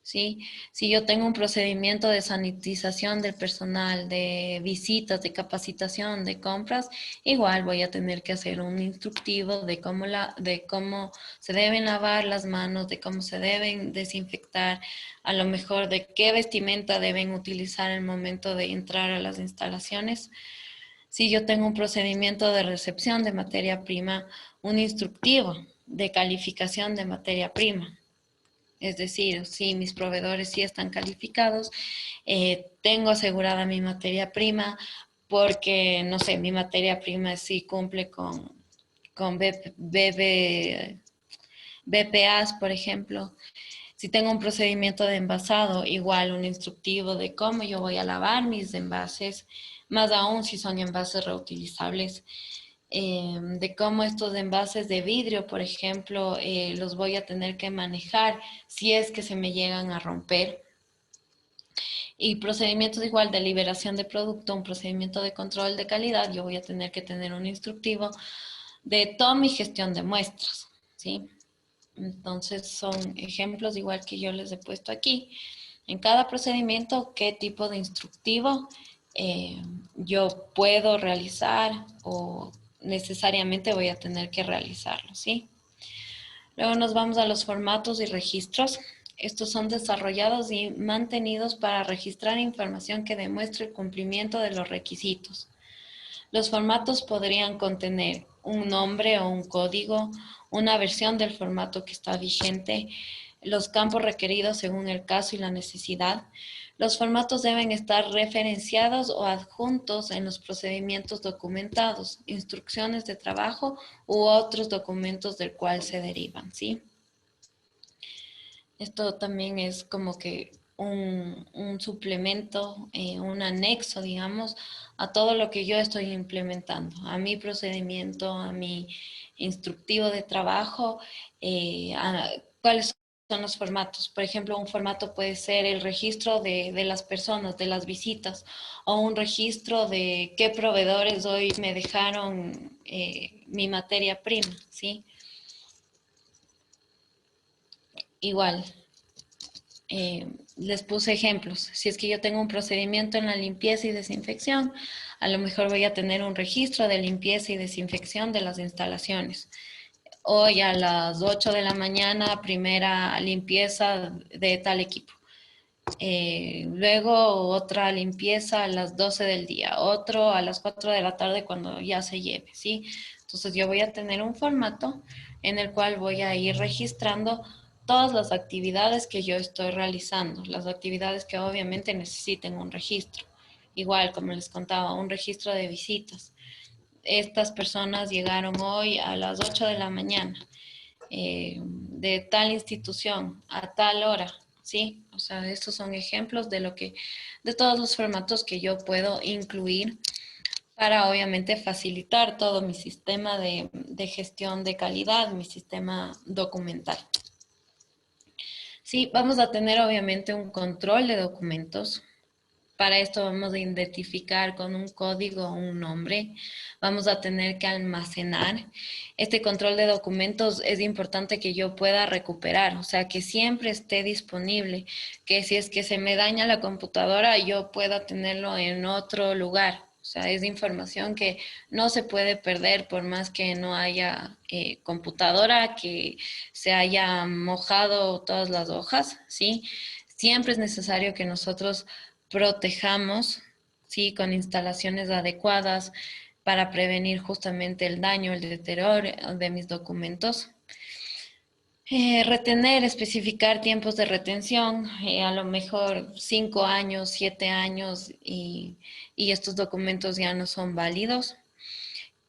¿Sí? Si yo tengo un procedimiento de sanitización del personal, de visitas, de capacitación, de compras, igual voy a tener que hacer un instructivo de cómo se deben lavar las manos, de cómo se deben desinfectar, a lo mejor de qué vestimenta deben utilizar en el momento de entrar a las instalaciones. Si yo tengo un procedimiento de recepción de materia prima, un instructivo de calificación de materia prima. Es decir, si mis proveedores sí están calificados, tengo asegurada mi materia prima porque, no sé, mi materia prima sí cumple con BPAs, por ejemplo. Si tengo un procedimiento de envasado, igual un instructivo de cómo yo voy a lavar mis envases, más aún si son envases reutilizables. De cómo estos envases de vidrio, por ejemplo, los voy a tener que manejar si es que se me llegan a romper. Y procedimientos igual de liberación de producto, un procedimiento de control de calidad, yo voy a tener que tener un instructivo de toma y gestión de muestras, ¿sí? Entonces son ejemplos igual que yo les he puesto aquí. En cada procedimiento, qué tipo de instructivo yo puedo realizar o necesariamente voy a tener que realizarlo, ¿sí? Luego nos vamos a los formatos y registros. Estos son desarrollados y mantenidos para registrar información que demuestre el cumplimiento de los requisitos. Los formatos podrían contener un nombre o un código, una versión del formato que está vigente, los campos requeridos según el caso y la necesidad. Los formatos deben estar referenciados o adjuntos en los procedimientos documentados, instrucciones de trabajo u otros documentos del cual se derivan, ¿sí? Esto también es como que un suplemento, un anexo, digamos, a todo lo que yo estoy implementando, a mi procedimiento, a mi instructivo de trabajo, cuáles son los formatos. Por ejemplo, un formato puede ser el registro de las personas, de las visitas, o un registro de qué proveedores hoy me dejaron mi materia prima, ¿sí? Igual. Les puse ejemplos. Si es que yo tengo un procedimiento en la limpieza y desinfección, a lo mejor voy a tener un registro de limpieza y desinfección de las instalaciones. Hoy a las 8 de la mañana, primera limpieza de tal equipo. Luego otra limpieza a las 12 del día, otro a las 4 de la tarde cuando ya se lleve, ¿sí? Entonces yo voy a tener un formato en el cual voy a ir registrando todas las actividades que yo estoy realizando, las actividades que obviamente necesiten un registro. Igual, como les contaba, un registro de visitas. Estas personas llegaron hoy a las 8 de la mañana de tal institución a tal hora, ¿sí? O sea, estos son ejemplos de todos los formatos que yo puedo incluir para obviamente facilitar todo mi sistema de gestión de calidad, mi sistema documental. Sí, vamos a tener obviamente un control de documentos. Para esto vamos a identificar con un código un nombre. Vamos a tener que almacenar. Este control de documentos es importante que yo pueda recuperar, o sea, que siempre esté disponible, que si es que se me daña la computadora, yo pueda tenerlo en otro lugar. O sea, es información que no se puede perder por más que no haya computadora, que se haya mojado todas las hojas, ¿sí? Siempre es necesario que nosotros protejamos, ¿sí? Con instalaciones adecuadas para prevenir justamente el daño, el deterioro de mis documentos. Retener, especificar tiempos de retención, a lo mejor 5 años, 7 años y estos documentos ya no son válidos.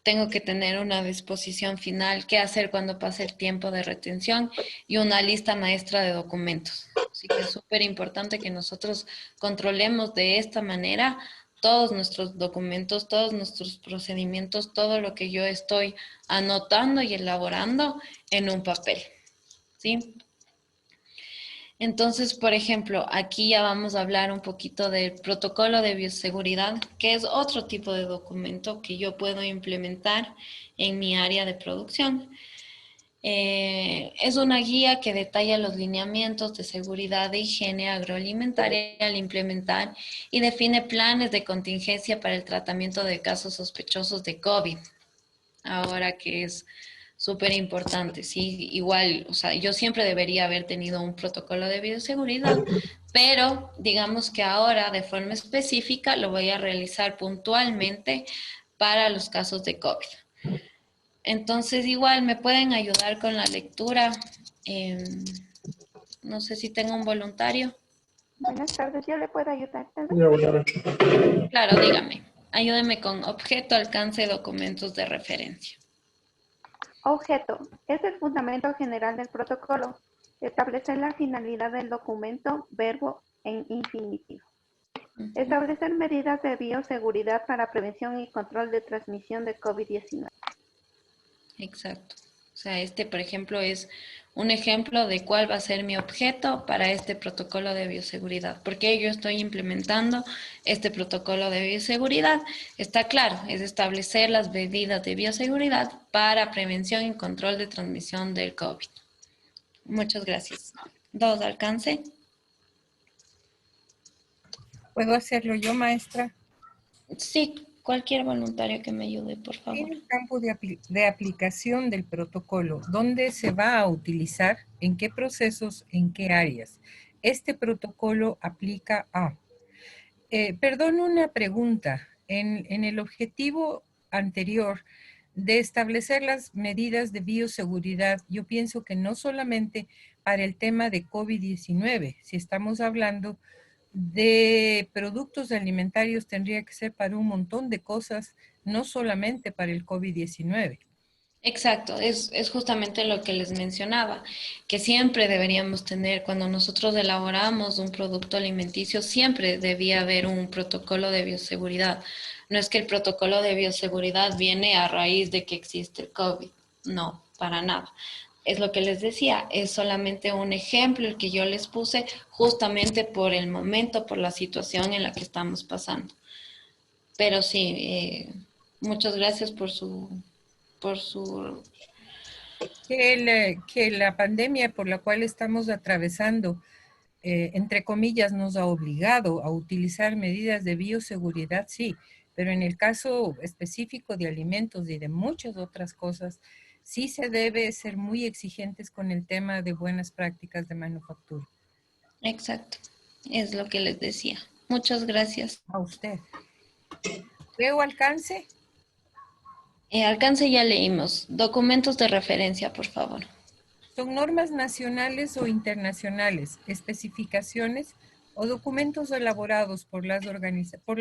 Tengo que tener una disposición final, qué hacer cuando pase el tiempo de retención y una lista maestra de documentos. Así que es súper importante que nosotros controlemos de esta manera todos nuestros documentos, todos nuestros procedimientos, todo lo que yo estoy anotando y elaborando en un papel, ¿sí? Entonces, por ejemplo, aquí ya vamos a hablar un poquito del protocolo de bioseguridad, que es otro tipo de documento que yo puedo implementar en mi área de producción. Es una guía que detalla los lineamientos de seguridad e higiene agroalimentaria al implementar y define planes de contingencia para el tratamiento de casos sospechosos de COVID. Ahora que es súper importante, sí, igual, o sea, yo siempre debería haber tenido un protocolo de bioseguridad, pero digamos que ahora de forma específica lo voy a realizar puntualmente para los casos de COVID. Entonces, igual me pueden ayudar con la lectura. No sé si tengo un voluntario. Buenas tardes, ¿yo le puedo ayudar? Tal vez? Claro, dígame. Ayúdeme con objeto, alcance, documentos de referencia. Objeto. Es el fundamento general del protocolo. Establecer la finalidad del documento, verbo en infinitivo. Establecer medidas de bioseguridad para prevención y control de transmisión de COVID-19. Exacto. O sea, este, por ejemplo, es un ejemplo de cuál va a ser mi objeto para este protocolo de bioseguridad. Porque yo estoy implementando este protocolo de bioseguridad. Está claro, es establecer las medidas de bioseguridad para prevención y control de transmisión del COVID. Muchas gracias. 2, alcance. ¿Puedo hacerlo yo, maestra? Sí, cualquier voluntario que me ayude, por favor. En el campo de aplicación del protocolo, ¿dónde se va a utilizar? ¿En qué procesos? ¿En qué áreas? Este protocolo aplica a... perdón, una pregunta. En el objetivo anterior de establecer las medidas de bioseguridad, yo pienso que no solamente para el tema de COVID-19, si estamos hablando de productos alimentarios, tendría que ser para un montón de cosas, no solamente para el COVID-19. Exacto, es justamente lo que les mencionaba, que siempre deberíamos tener, cuando nosotros elaboramos un producto alimenticio, siempre debía haber un protocolo de bioseguridad. No es que el protocolo de bioseguridad viene a raíz de que existe el COVID, no, para nada. Es lo que les decía, es solamente un ejemplo el que yo les puse justamente por el momento, por la situación en la que estamos pasando. Pero sí, muchas gracias por su Que la pandemia por la cual estamos atravesando, entre comillas, nos ha obligado a utilizar medidas de bioseguridad, sí, pero en el caso específico de alimentos y de muchas otras cosas, sí se debe ser muy exigentes con el tema de buenas prácticas de manufactura. Exacto, es lo que les decía. Muchas gracias. A usted. ¿Veo alcance? Alcance ya leímos. Documentos de referencia, por favor. Son normas nacionales o internacionales, especificaciones o documentos elaborados por la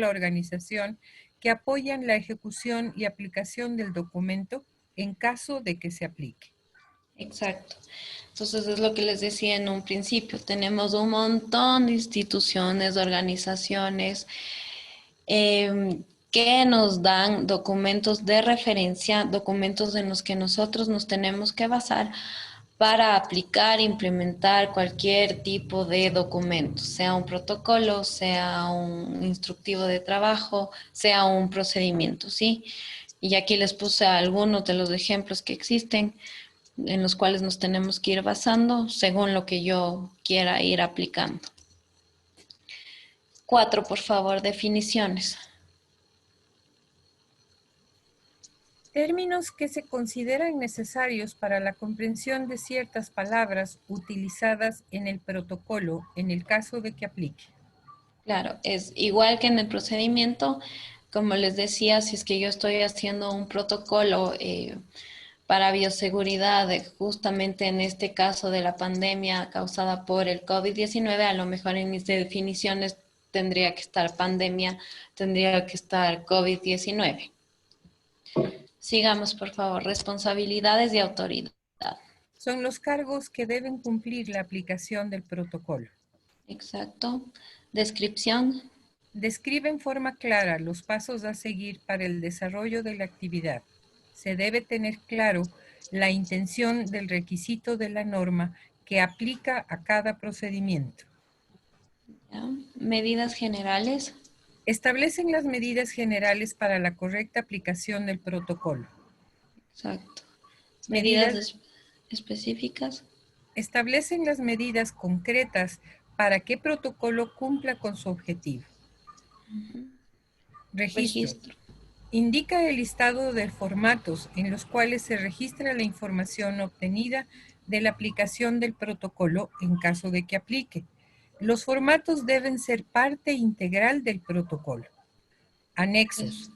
organización que apoyan la ejecución y aplicación del documento en caso de que se aplique. Exacto. Entonces es lo que les decía en un principio. Tenemos un montón de instituciones, organizaciones que nos dan documentos de referencia, documentos en los que nosotros nos tenemos que basar para aplicar, implementar cualquier tipo de documento, sea un protocolo, sea un instructivo de trabajo, sea un procedimiento, ¿sí? Y aquí les puse algunos de los ejemplos que existen en los cuales nos tenemos que ir basando según lo que yo quiera ir aplicando. 4, por favor, definiciones. Términos que se consideran necesarios para la comprensión de ciertas palabras utilizadas en el protocolo en el caso de que aplique. Claro, es igual que en el procedimiento, como les decía, si es que yo estoy haciendo un protocolo para bioseguridad, justamente en este caso de la pandemia causada por el COVID-19, a lo mejor en mis definiciones tendría que estar pandemia, tendría que estar COVID-19. Sigamos, por favor. Responsabilidades de autoridad. Son los cargos que deben cumplir la aplicación del protocolo. Exacto. Descripción. Describe en forma clara los pasos a seguir para el desarrollo de la actividad. Se debe tener claro la intención del requisito de la norma que aplica a cada procedimiento. ¿Ya? Medidas generales. Establecen las medidas generales para la correcta aplicación del protocolo. Exacto. Medidas Específicas. establecen las medidas concretas para que protocolo cumpla con su objetivo. Registro. Indica el listado de formatos en los cuales se registra la información obtenida de la aplicación del protocolo en caso de que aplique. Los formatos deben ser parte integral del protocolo. Anexos.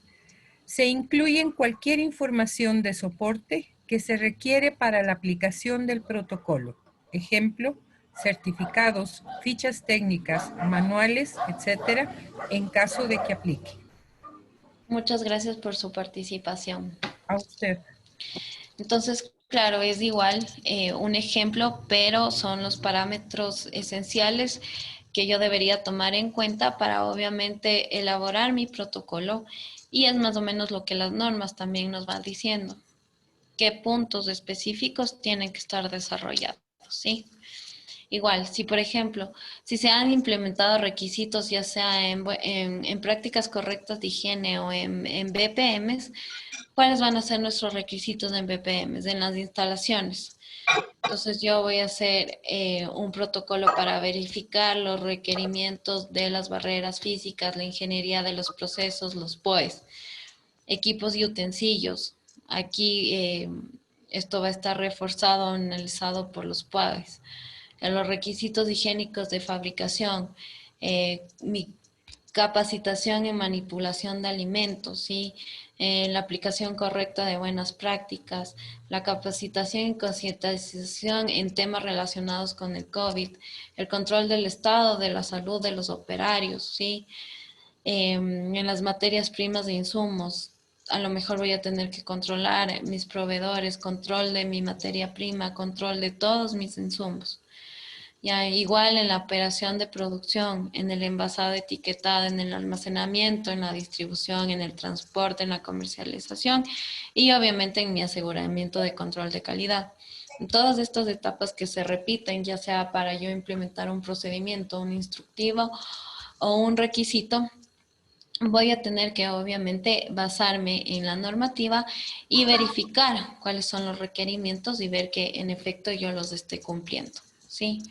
Se incluyen cualquier información de soporte que se requiere para la aplicación del protocolo. Ejemplo, certificados, fichas técnicas, manuales, etcétera, en caso de que aplique. Muchas gracias por su participación. A usted. Entonces, claro, es igual un ejemplo, pero son los parámetros esenciales que yo debería tomar en cuenta para obviamente elaborar mi protocolo, y es más o menos lo que las normas también nos van diciendo, qué puntos específicos tienen que estar desarrollados, ¿sí? Igual, si por ejemplo, si se han implementado requisitos ya sea en prácticas correctas de higiene o en BPMs, ¿cuáles van a ser nuestros requisitos en BPMs, en las instalaciones? Entonces yo voy a hacer un protocolo para verificar los requerimientos de las barreras físicas, la ingeniería de los procesos, los POEs, equipos y utensilios. Aquí esto va a estar reforzado, analizado por los POEs. Los requisitos higiénicos de fabricación, mi capacitación en manipulación de alimentos, ¿sí? La aplicación correcta de buenas prácticas, la capacitación y concientización en temas relacionados con el COVID, el control del estado de la salud de los operarios, ¿sí? En las materias primas de insumos, a lo mejor voy a tener que controlar mis proveedores, control de mi materia prima, control de todos mis insumos. Ya, igual en la operación de producción, en el envasado, etiquetado, en el almacenamiento, en la distribución, en el transporte, en la comercialización y obviamente en mi aseguramiento de control de calidad. En todas estas etapas que se repiten, ya sea para yo implementar un procedimiento, un instructivo o un requisito, voy a tener que obviamente basarme en la normativa y verificar cuáles son los requerimientos y ver que en efecto yo los esté cumpliendo, ¿sí?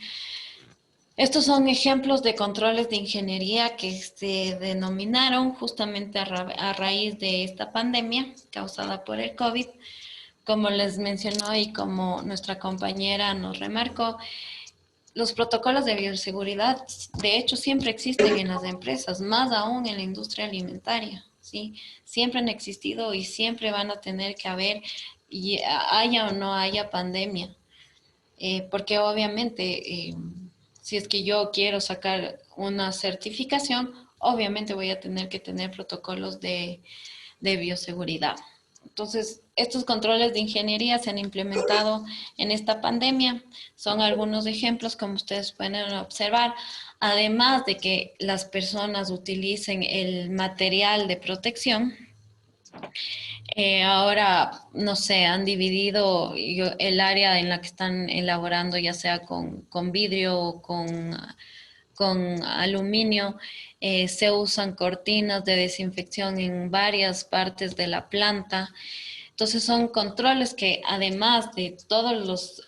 Estos son ejemplos de controles de ingeniería que se denominaron justamente a raíz de esta pandemia causada por el COVID. Como les mencionó y como nuestra compañera nos remarcó, los protocolos de bioseguridad, de hecho, siempre existen en las empresas, más aún en la industria alimentaria, ¿sí? Siempre han existido y siempre van a tener que haber, y haya o no haya pandemia, porque obviamente, si es que yo quiero sacar una certificación, obviamente voy a tener que tener protocolos de bioseguridad. Entonces, estos controles de ingeniería se han implementado en esta pandemia. Son algunos ejemplos, como ustedes pueden observar. Además de que las personas utilicen el material de protección, ahora, no sé, han dividido el área en la que están elaborando, ya sea con vidrio o con aluminio. Se usan cortinas de desinfección en varias partes de la planta. Entonces son controles que además de todos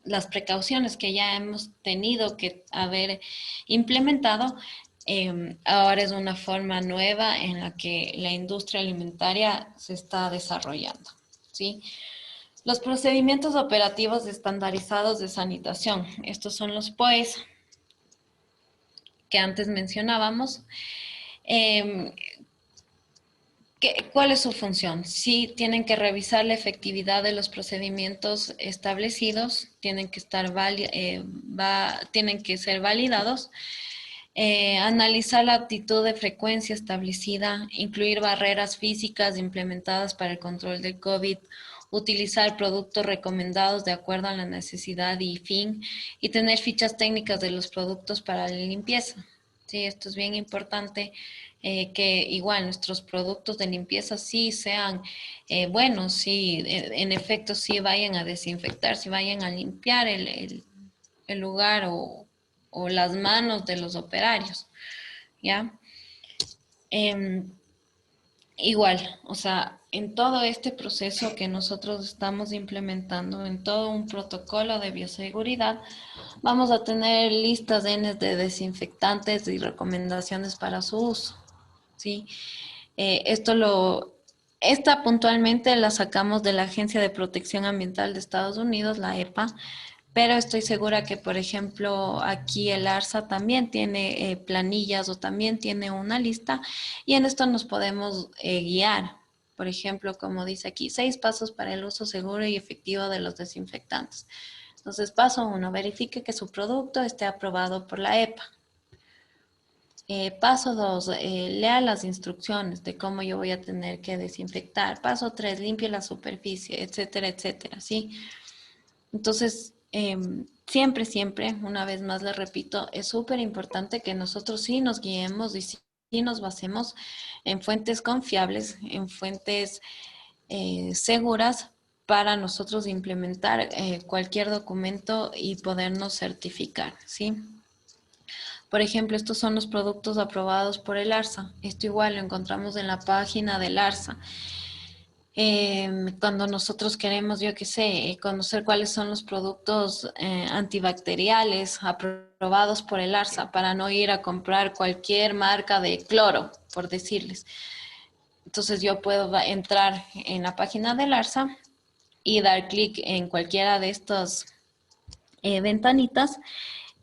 las precauciones que ya hemos tenido que haber implementado, ahora es una forma nueva en la que la industria alimentaria se está desarrollando, ¿sí? Los procedimientos operativos estandarizados de sanitación. Estos son los POEs que antes mencionábamos. ¿Cuál es su función? Sí, tienen que revisar la efectividad de los procedimientos establecidos, tienen que tienen que ser validados, analizar la aptitud de frecuencia establecida, incluir barreras físicas implementadas para el control del COVID, utilizar productos recomendados de acuerdo a la necesidad y fin, y tener fichas técnicas de los productos para la limpieza, Sí, esto es bien importante, que igual nuestros productos de limpieza sí sean buenos, sí, en efecto sí vayan a desinfectar, sí vayan a limpiar el lugar o las manos de los operarios, ¿ya? Em, Igual, o sea, en todo este proceso que nosotros estamos implementando, en todo un protocolo de bioseguridad, vamos a tener listas de desinfectantes y recomendaciones para su uso, ¿sí? Esto esta puntualmente la sacamos de la Agencia de Protección Ambiental de Estados Unidos, la EPA, pero estoy segura que, por ejemplo, aquí el ARSA también tiene planillas o también tiene una lista y en esto nos podemos guiar. Por ejemplo, como dice aquí, 6 pasos para el uso seguro y efectivo de los desinfectantes. Entonces, paso 1, verifique que su producto esté aprobado por la EPA. Paso 2, lea las instrucciones de cómo yo voy a tener que desinfectar. Paso 3, limpie la superficie, etcétera, etcétera, ¿sí? Entonces, siempre, una vez más le repito, es súper importante que nosotros sí nos guiemos y sí nos basemos en fuentes confiables, en fuentes seguras para nosotros implementar cualquier documento y podernos certificar, ¿sí? Por ejemplo, estos son los productos aprobados por el ARSA. Esto igual lo encontramos en la página del ARSA. Cuando nosotros queremos, yo qué sé, conocer cuáles son los productos antibacteriales aprobados por el ARSA para no ir a comprar cualquier marca de cloro, por decirles. Entonces yo puedo entrar en la página del ARSA y dar clic en cualquiera de estas ventanitas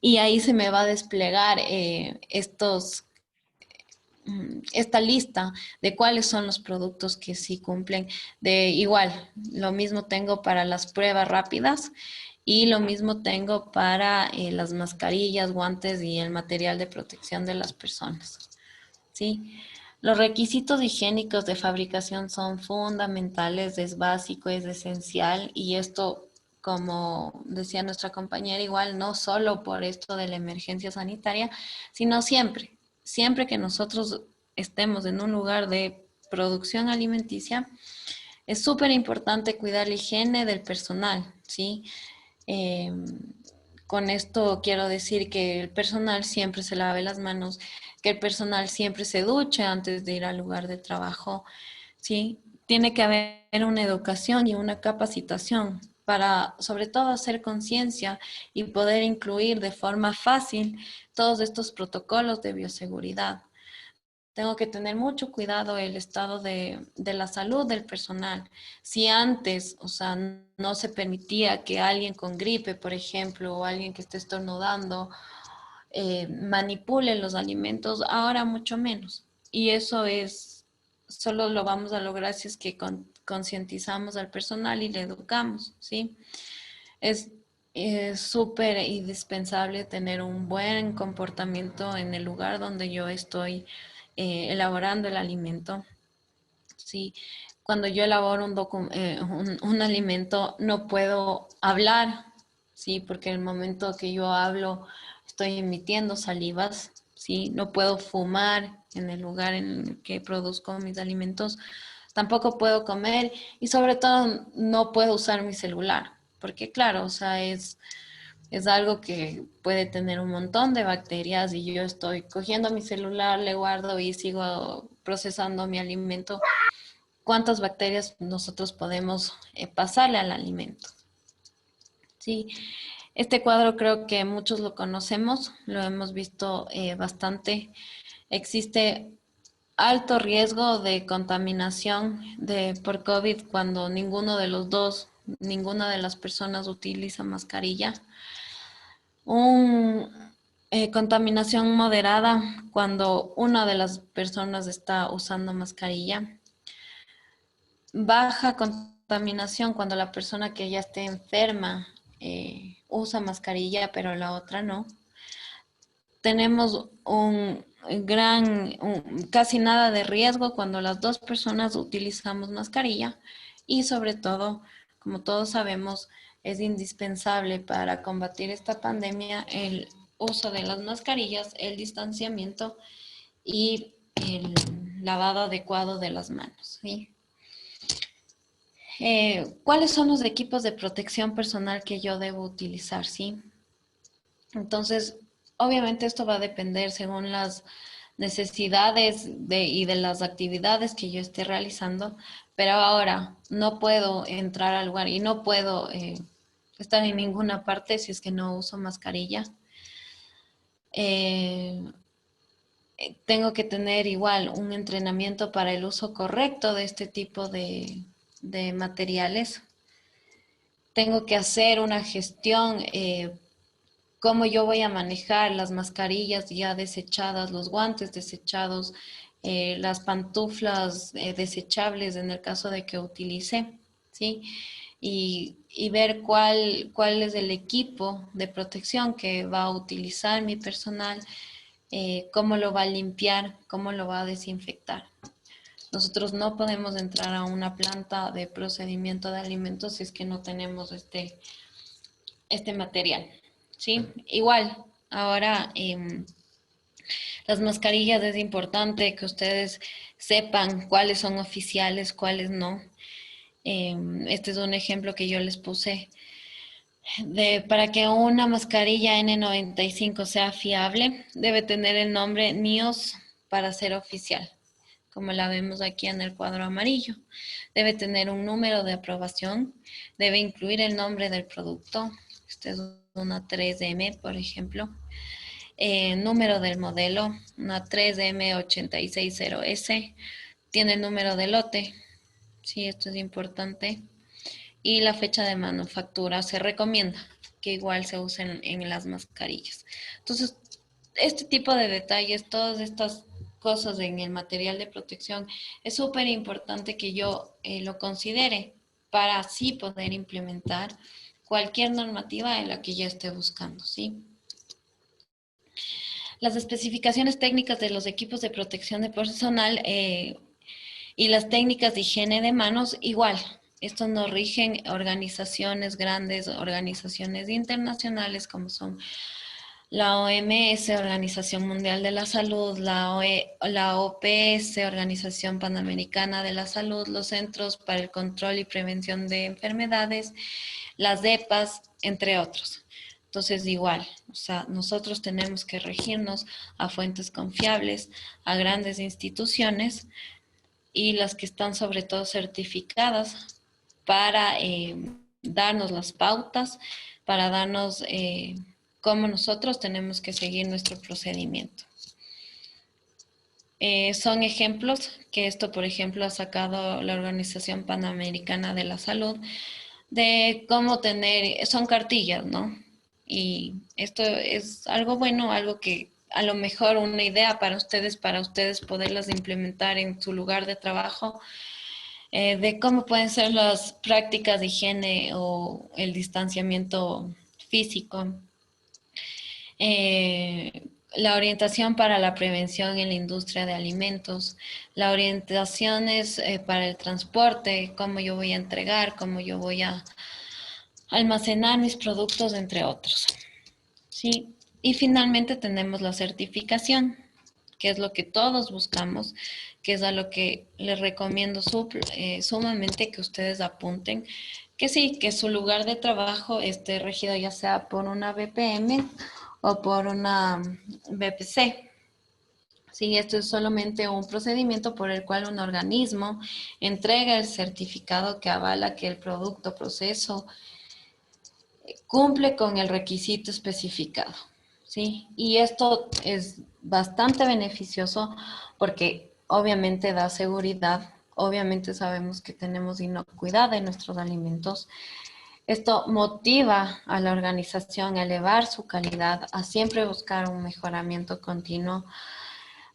y ahí se me va a desplegar esta lista de cuáles son los productos que sí cumplen. De igual, lo mismo tengo para las pruebas rápidas y lo mismo tengo para las mascarillas, guantes y el material de protección de las personas. ¿Sí? Los requisitos higiénicos de fabricación son fundamentales, es básico, es esencial y esto, como decía nuestra compañera, igual no solo por esto de la emergencia sanitaria, sino siempre que nosotros estemos en un lugar de producción alimenticia, es súper importante cuidar la higiene del personal, ¿sí? Eh, con esto quiero decir que el personal siempre se lave las manos, que el personal siempre se duche antes de ir al lugar de trabajo, ¿sí? Tiene que haber una educación y una capacitación para, sobre todo, hacer conciencia y poder incluir de forma fácil todos estos protocolos de bioseguridad. Tengo que tener mucho cuidado el estado de la salud del personal. Si antes, o sea, no se permitía que alguien con gripe, por ejemplo, o alguien que esté estornudando, manipule los alimentos, ahora mucho menos. Y eso solo lo vamos a lograr si es que concientizamos al personal y le educamos, ¿sí? Es súper indispensable tener un buen comportamiento en el lugar donde yo estoy elaborando el alimento. Sí, cuando yo elaboro un alimento no puedo hablar, sí, porque el momento que yo hablo estoy emitiendo salivas, sí, no puedo fumar en el lugar en el que produzco mis alimentos, tampoco puedo comer y sobre todo no puedo usar mi celular, porque claro, o sea, es algo que puede tener un montón de bacterias y yo estoy cogiendo mi celular, le guardo y sigo procesando mi alimento. ¿Cuántas bacterias nosotros podemos pasarle al alimento? Sí, este cuadro creo que muchos lo conocemos, lo hemos visto bastante. Existe alto riesgo de contaminación por COVID cuando ninguno de los dos, ninguna de las personas utiliza mascarilla. Contaminación moderada cuando una de las personas está usando mascarilla. Baja contaminación cuando la persona que ya esté enferma usa mascarilla, pero la otra no. Tenemos casi nada de riesgo cuando las dos personas utilizamos mascarilla y sobre todo, como todos sabemos, es indispensable para combatir esta pandemia el uso de las mascarillas, el distanciamiento y el lavado adecuado de las manos, ¿sí? ¿Cuáles son los equipos de protección personal que yo debo utilizar, sí? Entonces, obviamente esto va a depender según las necesidades y de las actividades que yo esté realizando, pero ahora no puedo entrar al lugar y no puedo estar en ninguna parte si es que no uso mascarilla. Eh, Tengo que tener igual un entrenamiento para el uso correcto de este tipo de materiales. Tengo que hacer una gestión, cómo yo voy a manejar las mascarillas ya desechadas, los guantes desechados, las pantuflas desechables en el caso de que utilice, ¿sí? Y ver cuál es el equipo de protección que va a utilizar mi personal, cómo lo va a limpiar, cómo lo va a desinfectar. Nosotros no podemos entrar a una planta de procedimiento de alimentos si es que no tenemos este material, ¿sí? Igual, ahora las mascarillas es importante que ustedes sepan cuáles son oficiales, cuáles no. Este es un ejemplo que yo les puse. Para que una mascarilla N95 sea fiable, debe tener el nombre NIOS para ser oficial, como la vemos aquí en el cuadro amarillo. Debe tener un número de aprobación, debe incluir el nombre del producto. Este es una 3M, por ejemplo. Número del modelo, una 3M860S. Tiene el número de lote. Sí, esto es importante. Y la fecha de manufactura se recomienda que igual se usen en las mascarillas. Entonces, este tipo de detalles, todas estas cosas en el material de protección, es súper importante que yo lo considere para así poder implementar cualquier normativa en la que yo esté buscando, ¿sí? Las especificaciones técnicas de los equipos de protección de personal y las técnicas de higiene de manos, igual. Esto nos rigen organizaciones grandes, organizaciones internacionales como son la OMS, Organización Mundial de la Salud, la OPS, Organización Panamericana de la Salud, los Centros para el Control y Prevención de Enfermedades, las EPAs, entre otros. Entonces, igual, o sea, nosotros tenemos que regirnos a fuentes confiables, a grandes instituciones y las que están sobre todo certificadas para darnos las pautas, para darnos cómo nosotros tenemos que seguir nuestro procedimiento. Son ejemplos que esto, por ejemplo, ha sacado la Organización Panamericana de la Salud, de cómo tener, son cartillas, ¿no? Y esto es algo bueno, algo que a lo mejor una idea para ustedes poderlas implementar en su lugar de trabajo, de cómo pueden ser las prácticas de higiene o el distanciamiento físico. La orientación para la prevención en la industria de alimentos, la orientación es para el transporte, cómo yo voy a entregar, cómo yo voy a almacenar mis productos, entre otros. ¿Sí? Y finalmente tenemos la certificación, que es lo que todos buscamos, que es a lo que les recomiendo sumamente que ustedes apunten, que sí, que su lugar de trabajo esté regido ya sea por una BPM o por una BPC. Sí, esto es solamente un procedimiento por el cual un organismo entrega el certificado que avala que el producto, proceso, cumple con el requisito especificado, ¿sí? Y esto es bastante beneficioso porque obviamente da seguridad, obviamente sabemos que tenemos inocuidad en nuestros alimentos. Esto motiva a la organización a elevar su calidad, a siempre buscar un mejoramiento continuo,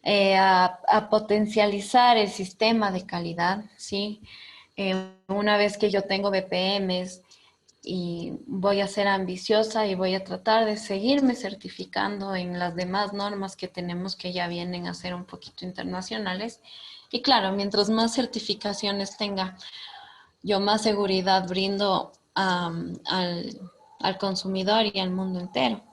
a potencializar el sistema de calidad, ¿sí? Una vez que yo tengo BPMs, y voy a ser ambiciosa y voy a tratar de seguirme certificando en las demás normas que tenemos que ya vienen a ser un poquito internacionales. Y claro, mientras más certificaciones tenga, yo más seguridad brindo al consumidor y al mundo entero.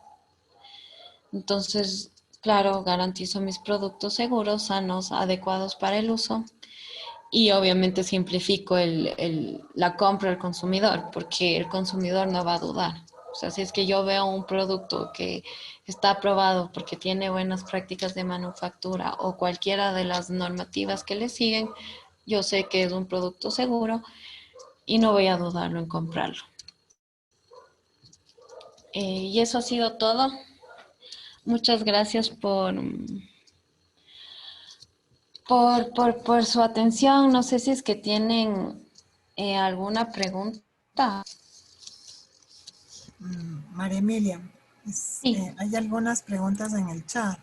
Entonces, claro, garantizo mis productos seguros, sanos, adecuados para el uso y obviamente simplifico la compra al consumidor porque el consumidor no va a dudar. O sea, si es que yo veo un producto que está aprobado porque tiene buenas prácticas de manufactura o cualquiera de las normativas que le siguen, yo sé que es un producto seguro y no voy a dudarlo en comprarlo. Y eso ha sido todo. Muchas gracias por su atención. No sé si es que tienen alguna pregunta. María Emilia, Sí. hay algunas preguntas en el chat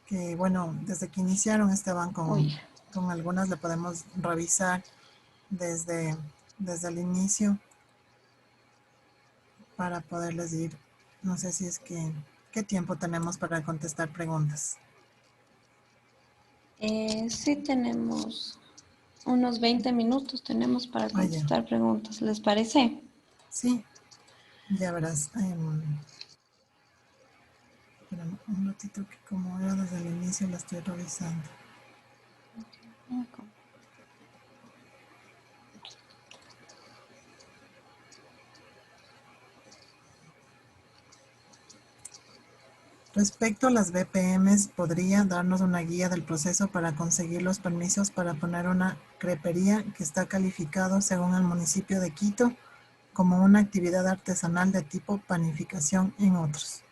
que, bueno, desde que iniciaron estaban Uy. con algunas, le podemos revisar desde, desde el inicio para poderles ir. No sé si es que, ¿qué tiempo tenemos para contestar preguntas? Sí tenemos unos 20 minutos tenemos para Oye, contestar preguntas. ¿Les parece? sí, ya verás. Espérame un ratito que como era desde el inicio la estoy revisando. Respecto a las BPMs, ¿podría darnos una guía del proceso para conseguir los permisos para poner una crepería que está calificado según el municipio de Quito como una actividad artesanal de tipo panificación en otros?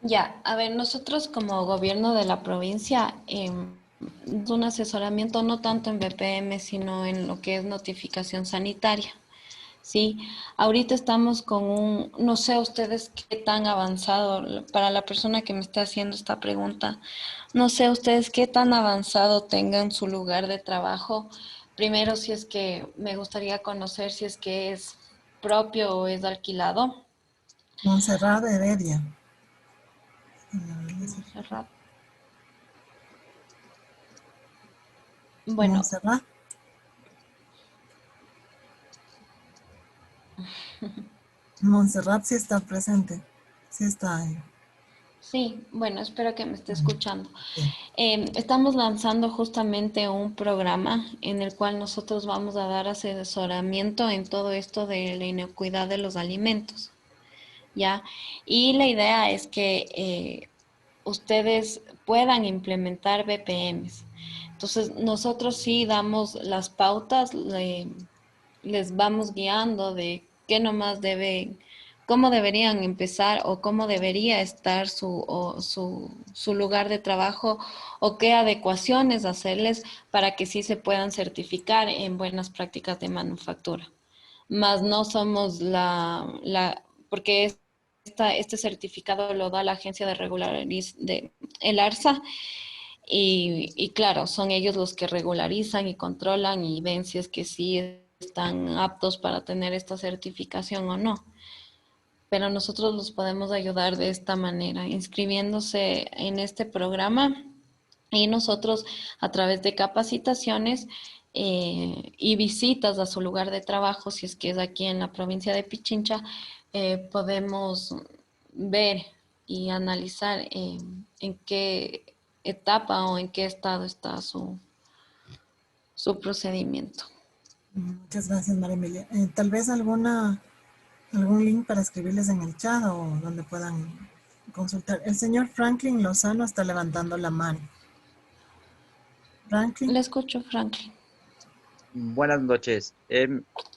Ya, a ver, nosotros como gobierno de la provincia, un asesoramiento no tanto en BPM, sino en lo que es notificación sanitaria. Sí, ahorita estamos con no sé ustedes qué tan avanzado, para la persona que me está haciendo esta pregunta, no sé ustedes qué tan avanzado tengan su lugar de trabajo. Primero, si es que me gustaría conocer si es que es propio o es alquilado. Montserrat Heredia. Montserrat. Bueno, Montserrat. Montserrat sí está presente. Sí está ahí. sí, bueno, espero que me esté escuchando. Sí. Estamos lanzando justamente un programa en el cual nosotros vamos a dar asesoramiento en todo esto de la inocuidad de los alimentos, ¿ya? Y la idea es que ustedes puedan implementar BPMs. Entonces, nosotros sí damos las pautas, les vamos guiando de qué nomás deben, cómo deberían empezar o cómo debería estar su lugar de trabajo o qué adecuaciones hacerles para que sí se puedan certificar en buenas prácticas de manufactura. Más no somos porque este certificado lo da la agencia de el ARSA, y claro, son ellos los que regularizan y controlan y ven si es que sí están aptos para tener esta certificación o no. Pero nosotros los podemos ayudar de esta manera, inscribiéndose en este programa y nosotros a través de capacitaciones y visitas a su lugar de trabajo, si es que es aquí en la provincia de Pichincha, podemos ver y analizar en qué etapa o en qué estado está su procedimiento. Muchas gracias, María Emilia. Tal vez algún link para escribirles en el chat o donde puedan consultar. El señor Franklin Lozano está levantando la mano. Franklin, Le escucho, Franklin. Buenas noches.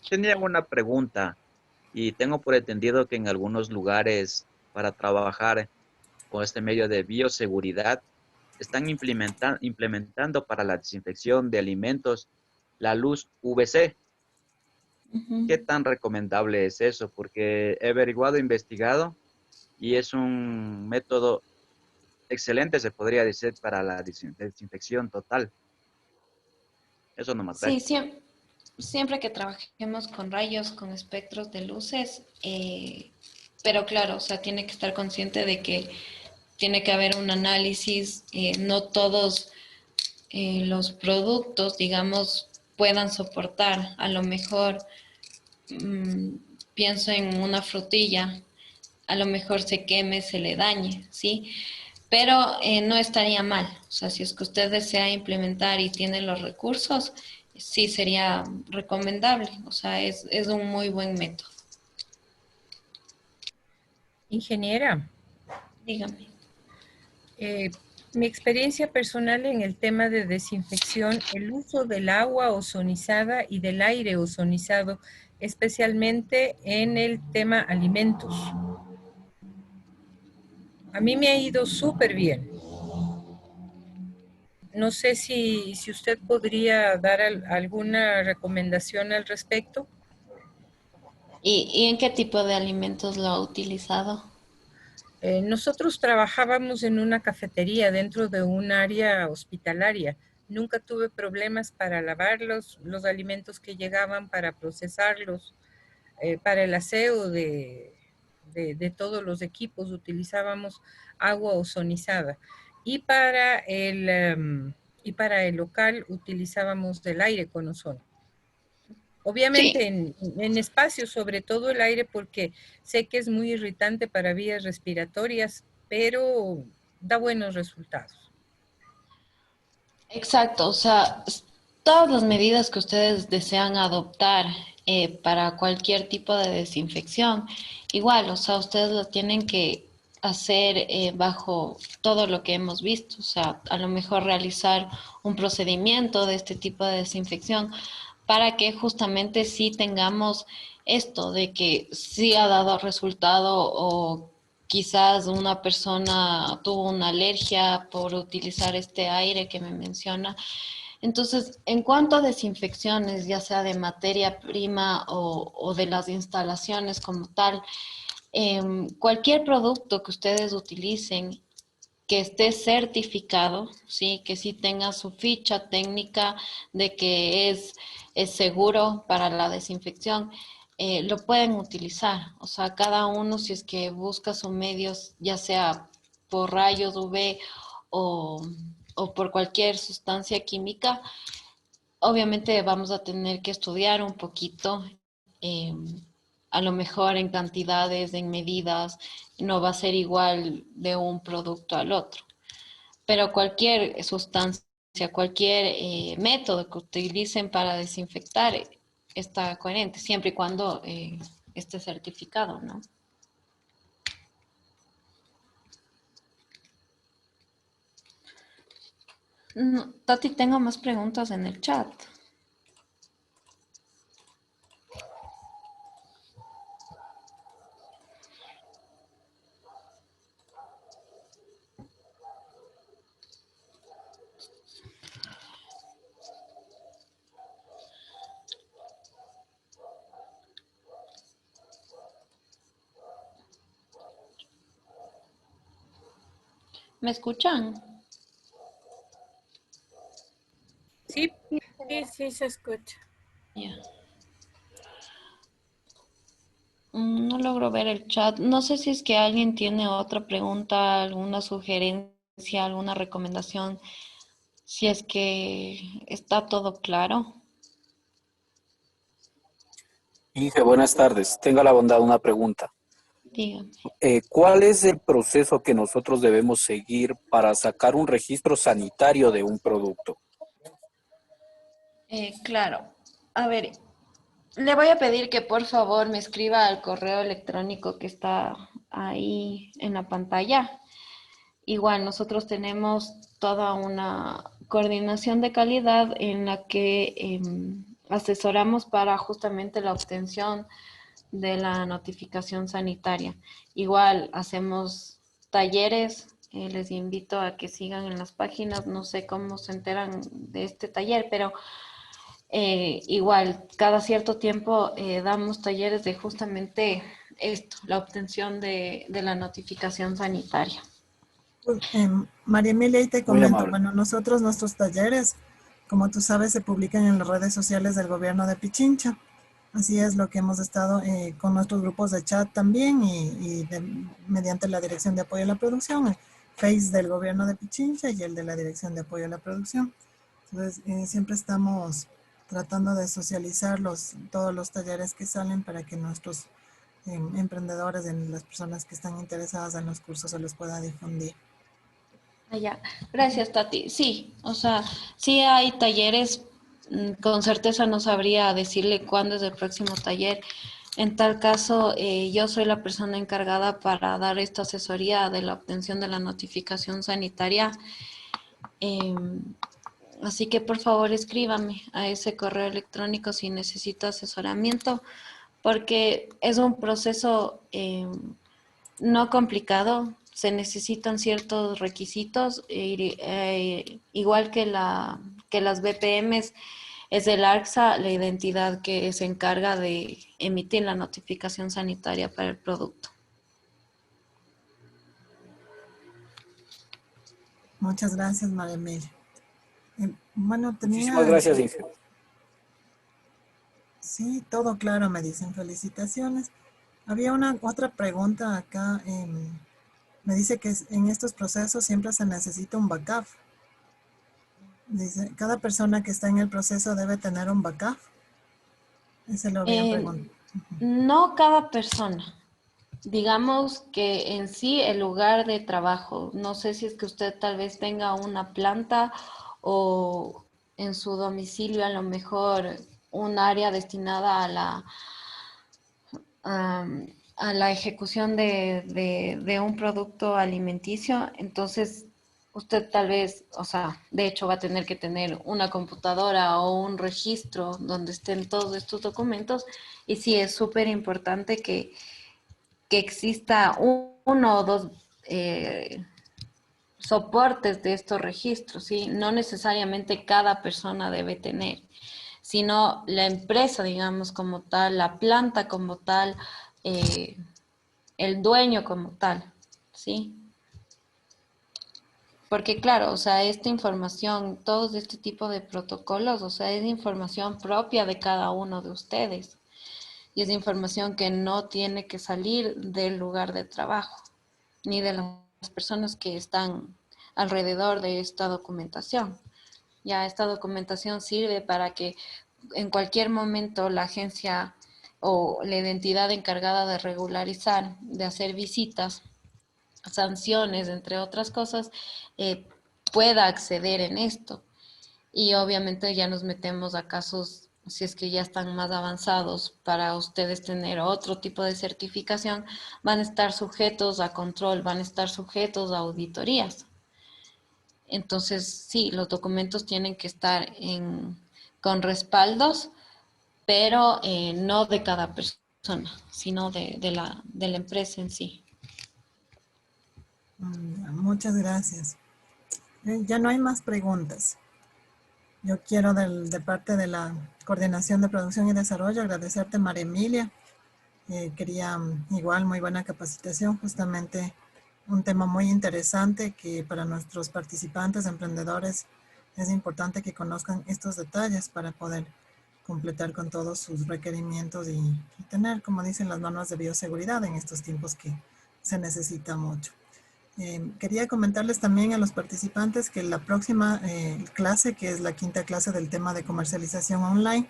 Tenía una pregunta y tengo por entendido que en algunos lugares para trabajar con este medio de bioseguridad están implementando para la desinfección de alimentos la luz UVC. Uh-huh. ¿Qué tan recomendable es eso? Porque he averiguado, investigado y es un método excelente, se podría decir, para la desinfección total. Eso no más. Sí, siempre que trabajemos con rayos, con espectros de luces, pero claro, o sea, tiene que estar consciente de que tiene que haber un análisis, no todos los productos, digamos, puedan soportar. A lo mejor pienso en una frutilla a lo mejor se queme, se le dañe, ¿sí? Pero no estaría mal. O sea, si es que usted desea implementar y tiene los recursos, sí sería recomendable. O sea, es un muy buen método. Ingeniera, Dígame. mi experiencia personal en el tema de desinfección, el uso del agua ozonizada y del aire ozonizado, especialmente en el tema alimentos. A mí me ha ido súper bien. No sé si usted podría dar alguna recomendación al respecto. ¿Y en qué tipo de alimentos lo ha utilizado? Nosotros trabajábamos en una cafetería dentro de un área hospitalaria. Nunca tuve problemas para lavar los alimentos que llegaban, para procesarlos, para el aseo de todos los equipos. Utilizábamos agua ozonizada. Y y para el local utilizábamos el aire con ozono. Obviamente Sí, en espacios, sobre todo el aire, porque sé que es muy irritante para vías respiratorias, pero da buenos resultados. exacto. O sea, todas las medidas que ustedes desean adoptar para cualquier tipo de desinfección, igual, o sea, ustedes lo tienen que hacer bajo todo lo que hemos visto. O sea, a lo mejor realizar un procedimiento de este tipo de desinfección para que justamente sí tengamos esto de que sí ha dado resultado o quizás una persona tuvo una alergia por utilizar este aire que me menciona. Entonces, en cuanto a desinfecciones, ya sea de materia prima o de las instalaciones como tal, cualquier producto que ustedes utilicen que esté certificado, ¿sí? Que sí tenga su ficha técnica de que es seguro para la desinfección, lo pueden utilizar. O sea, cada uno si es que busca sus medios, ya sea por rayos UV o, o por cualquier sustancia química, obviamente vamos a tener que estudiar un poquito, eh, a lo mejor en cantidades, en medidas, no va a ser igual de un producto al otro, pero cualquier sustancia, cualquier método que utilicen para desinfectar está coherente, siempre y cuando esté certificado, ¿no? Tati, tengo más preguntas en el chat. ¿Me escuchan? Sí, Sí, se escucha. Ya. No logro ver el chat. No sé si es que alguien tiene otra pregunta, alguna sugerencia, alguna recomendación, si es que está todo claro. Inge, buenas tardes. Tenga la bondad una pregunta. Dígame. ¿Cuál es el proceso que nosotros debemos seguir para sacar un registro sanitario de un producto? Claro. A ver, le voy a pedir que por favor me escriba al correo electrónico que está ahí en la pantalla. Igual, nosotros tenemos toda una coordinación de calidad en la que asesoramos para justamente la obtención de la notificación sanitaria. Igual, hacemos talleres, les invito a que sigan en las páginas, no sé cómo se enteran de este taller, pero igual, cada cierto tiempo damos talleres de justamente esto, la obtención de la notificación sanitaria. Pues, María Emilia, y te Muy comento, amable. bueno, nuestros talleres, como tú sabes, se publican en las redes sociales del gobierno de Pichincha. Así es lo que hemos estado con nuestros grupos de chat también mediante la Dirección de Apoyo a la Producción, el Face del gobierno de Pichincha y el de la Dirección de Apoyo a la Producción. Entonces, siempre estamos tratando de socializar todos los talleres que salen para que nuestros emprendedores, en las personas que están interesadas en los cursos, se los pueda difundir. Ya, gracias, Tati. Sí, o sea, sí hay talleres, con certeza no sabría decirle cuándo es el próximo taller. En tal caso, yo soy la persona encargada para dar esta asesoría de la obtención de la notificación sanitaria. Así que por favor escríbame a ese correo electrónico si necesita asesoramiento, porque es un proceso no complicado. Se necesitan ciertos requisitos, igual que las BPMs, es el ARCSA la identidad que se encarga de emitir la notificación sanitaria para el producto. Muchas gracias, María Emilia. Bueno, Muchísimas gracias, Inge. Sí, todo claro, me dicen. Felicitaciones. Había otra pregunta acá. Me dice que en estos procesos siempre se necesita un backup. Dice, cada persona que está en el proceso debe tener un backup. Ese lo habían preguntado. No cada persona. Digamos que en sí el lugar de trabajo, no sé si es que usted tal vez tenga una planta o en su domicilio a lo mejor un área destinada a la ejecución de un producto alimenticio, entonces usted tal vez, o sea, de hecho va a tener que tener una computadora o un registro donde estén todos estos documentos y sí es súper importante que exista uno o dos soportes de estos registros, ¿sí? No necesariamente cada persona debe tener, sino la empresa, digamos, como tal, la planta como tal, el dueño como tal, ¿sí? Porque claro, o sea, esta información, todos este tipo de protocolos, o sea, es información propia de cada uno de ustedes. Y es información que no tiene que salir del lugar de trabajo, ni de las personas que están alrededor de esta documentación. Ya esta documentación sirve para que en cualquier momento la agencia o la entidad encargada de regularizar, de hacer visitas, sanciones, entre otras cosas, pueda acceder en esto. Y obviamente ya nos metemos a casos, si es que ya están más avanzados, para ustedes tener otro tipo de certificación, van a estar sujetos a control, van a estar sujetos a auditorías. Entonces, sí, los documentos tienen que estar con respaldos, pero no de cada persona, sino de la empresa en sí. Muchas gracias. Ya no hay más preguntas. Yo quiero de parte de la Coordinación de Producción y Desarrollo agradecerte, María Emilia. Quería igual muy buena capacitación, justamente un tema muy interesante que para nuestros participantes, emprendedores, es importante que conozcan estos detalles para poder completar con todos sus requerimientos y tener, como dicen las normas de bioseguridad en estos tiempos que se necesita mucho. Quería comentarles también a los participantes que la próxima clase, que es la quinta clase del tema de comercialización online,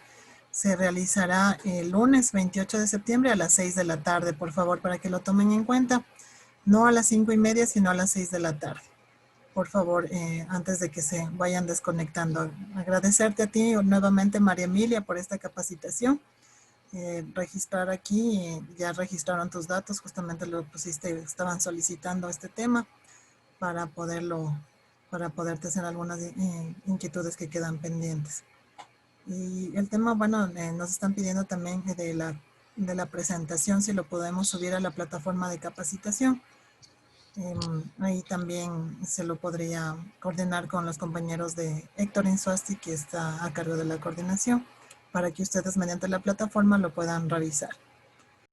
se realizará el lunes 28 de septiembre a las 6 de la tarde, por favor, para que lo tomen en cuenta. No a las 5:30, sino a las 6 de la tarde. Por favor, antes de que se vayan desconectando. Agradecerte a ti nuevamente, María Emilia, por esta capacitación. Registrar aquí, ya registraron tus datos, justamente lo pusiste, estaban solicitando este tema para poderte hacer algunas inquietudes que quedan pendientes. Y el tema, bueno, nos están pidiendo también de la presentación, si lo podemos subir a la plataforma de capacitación. Ahí también se lo podría coordinar con los compañeros de Héctor Insuasti, que está a cargo de la coordinación, para que ustedes mediante la plataforma lo puedan revisar.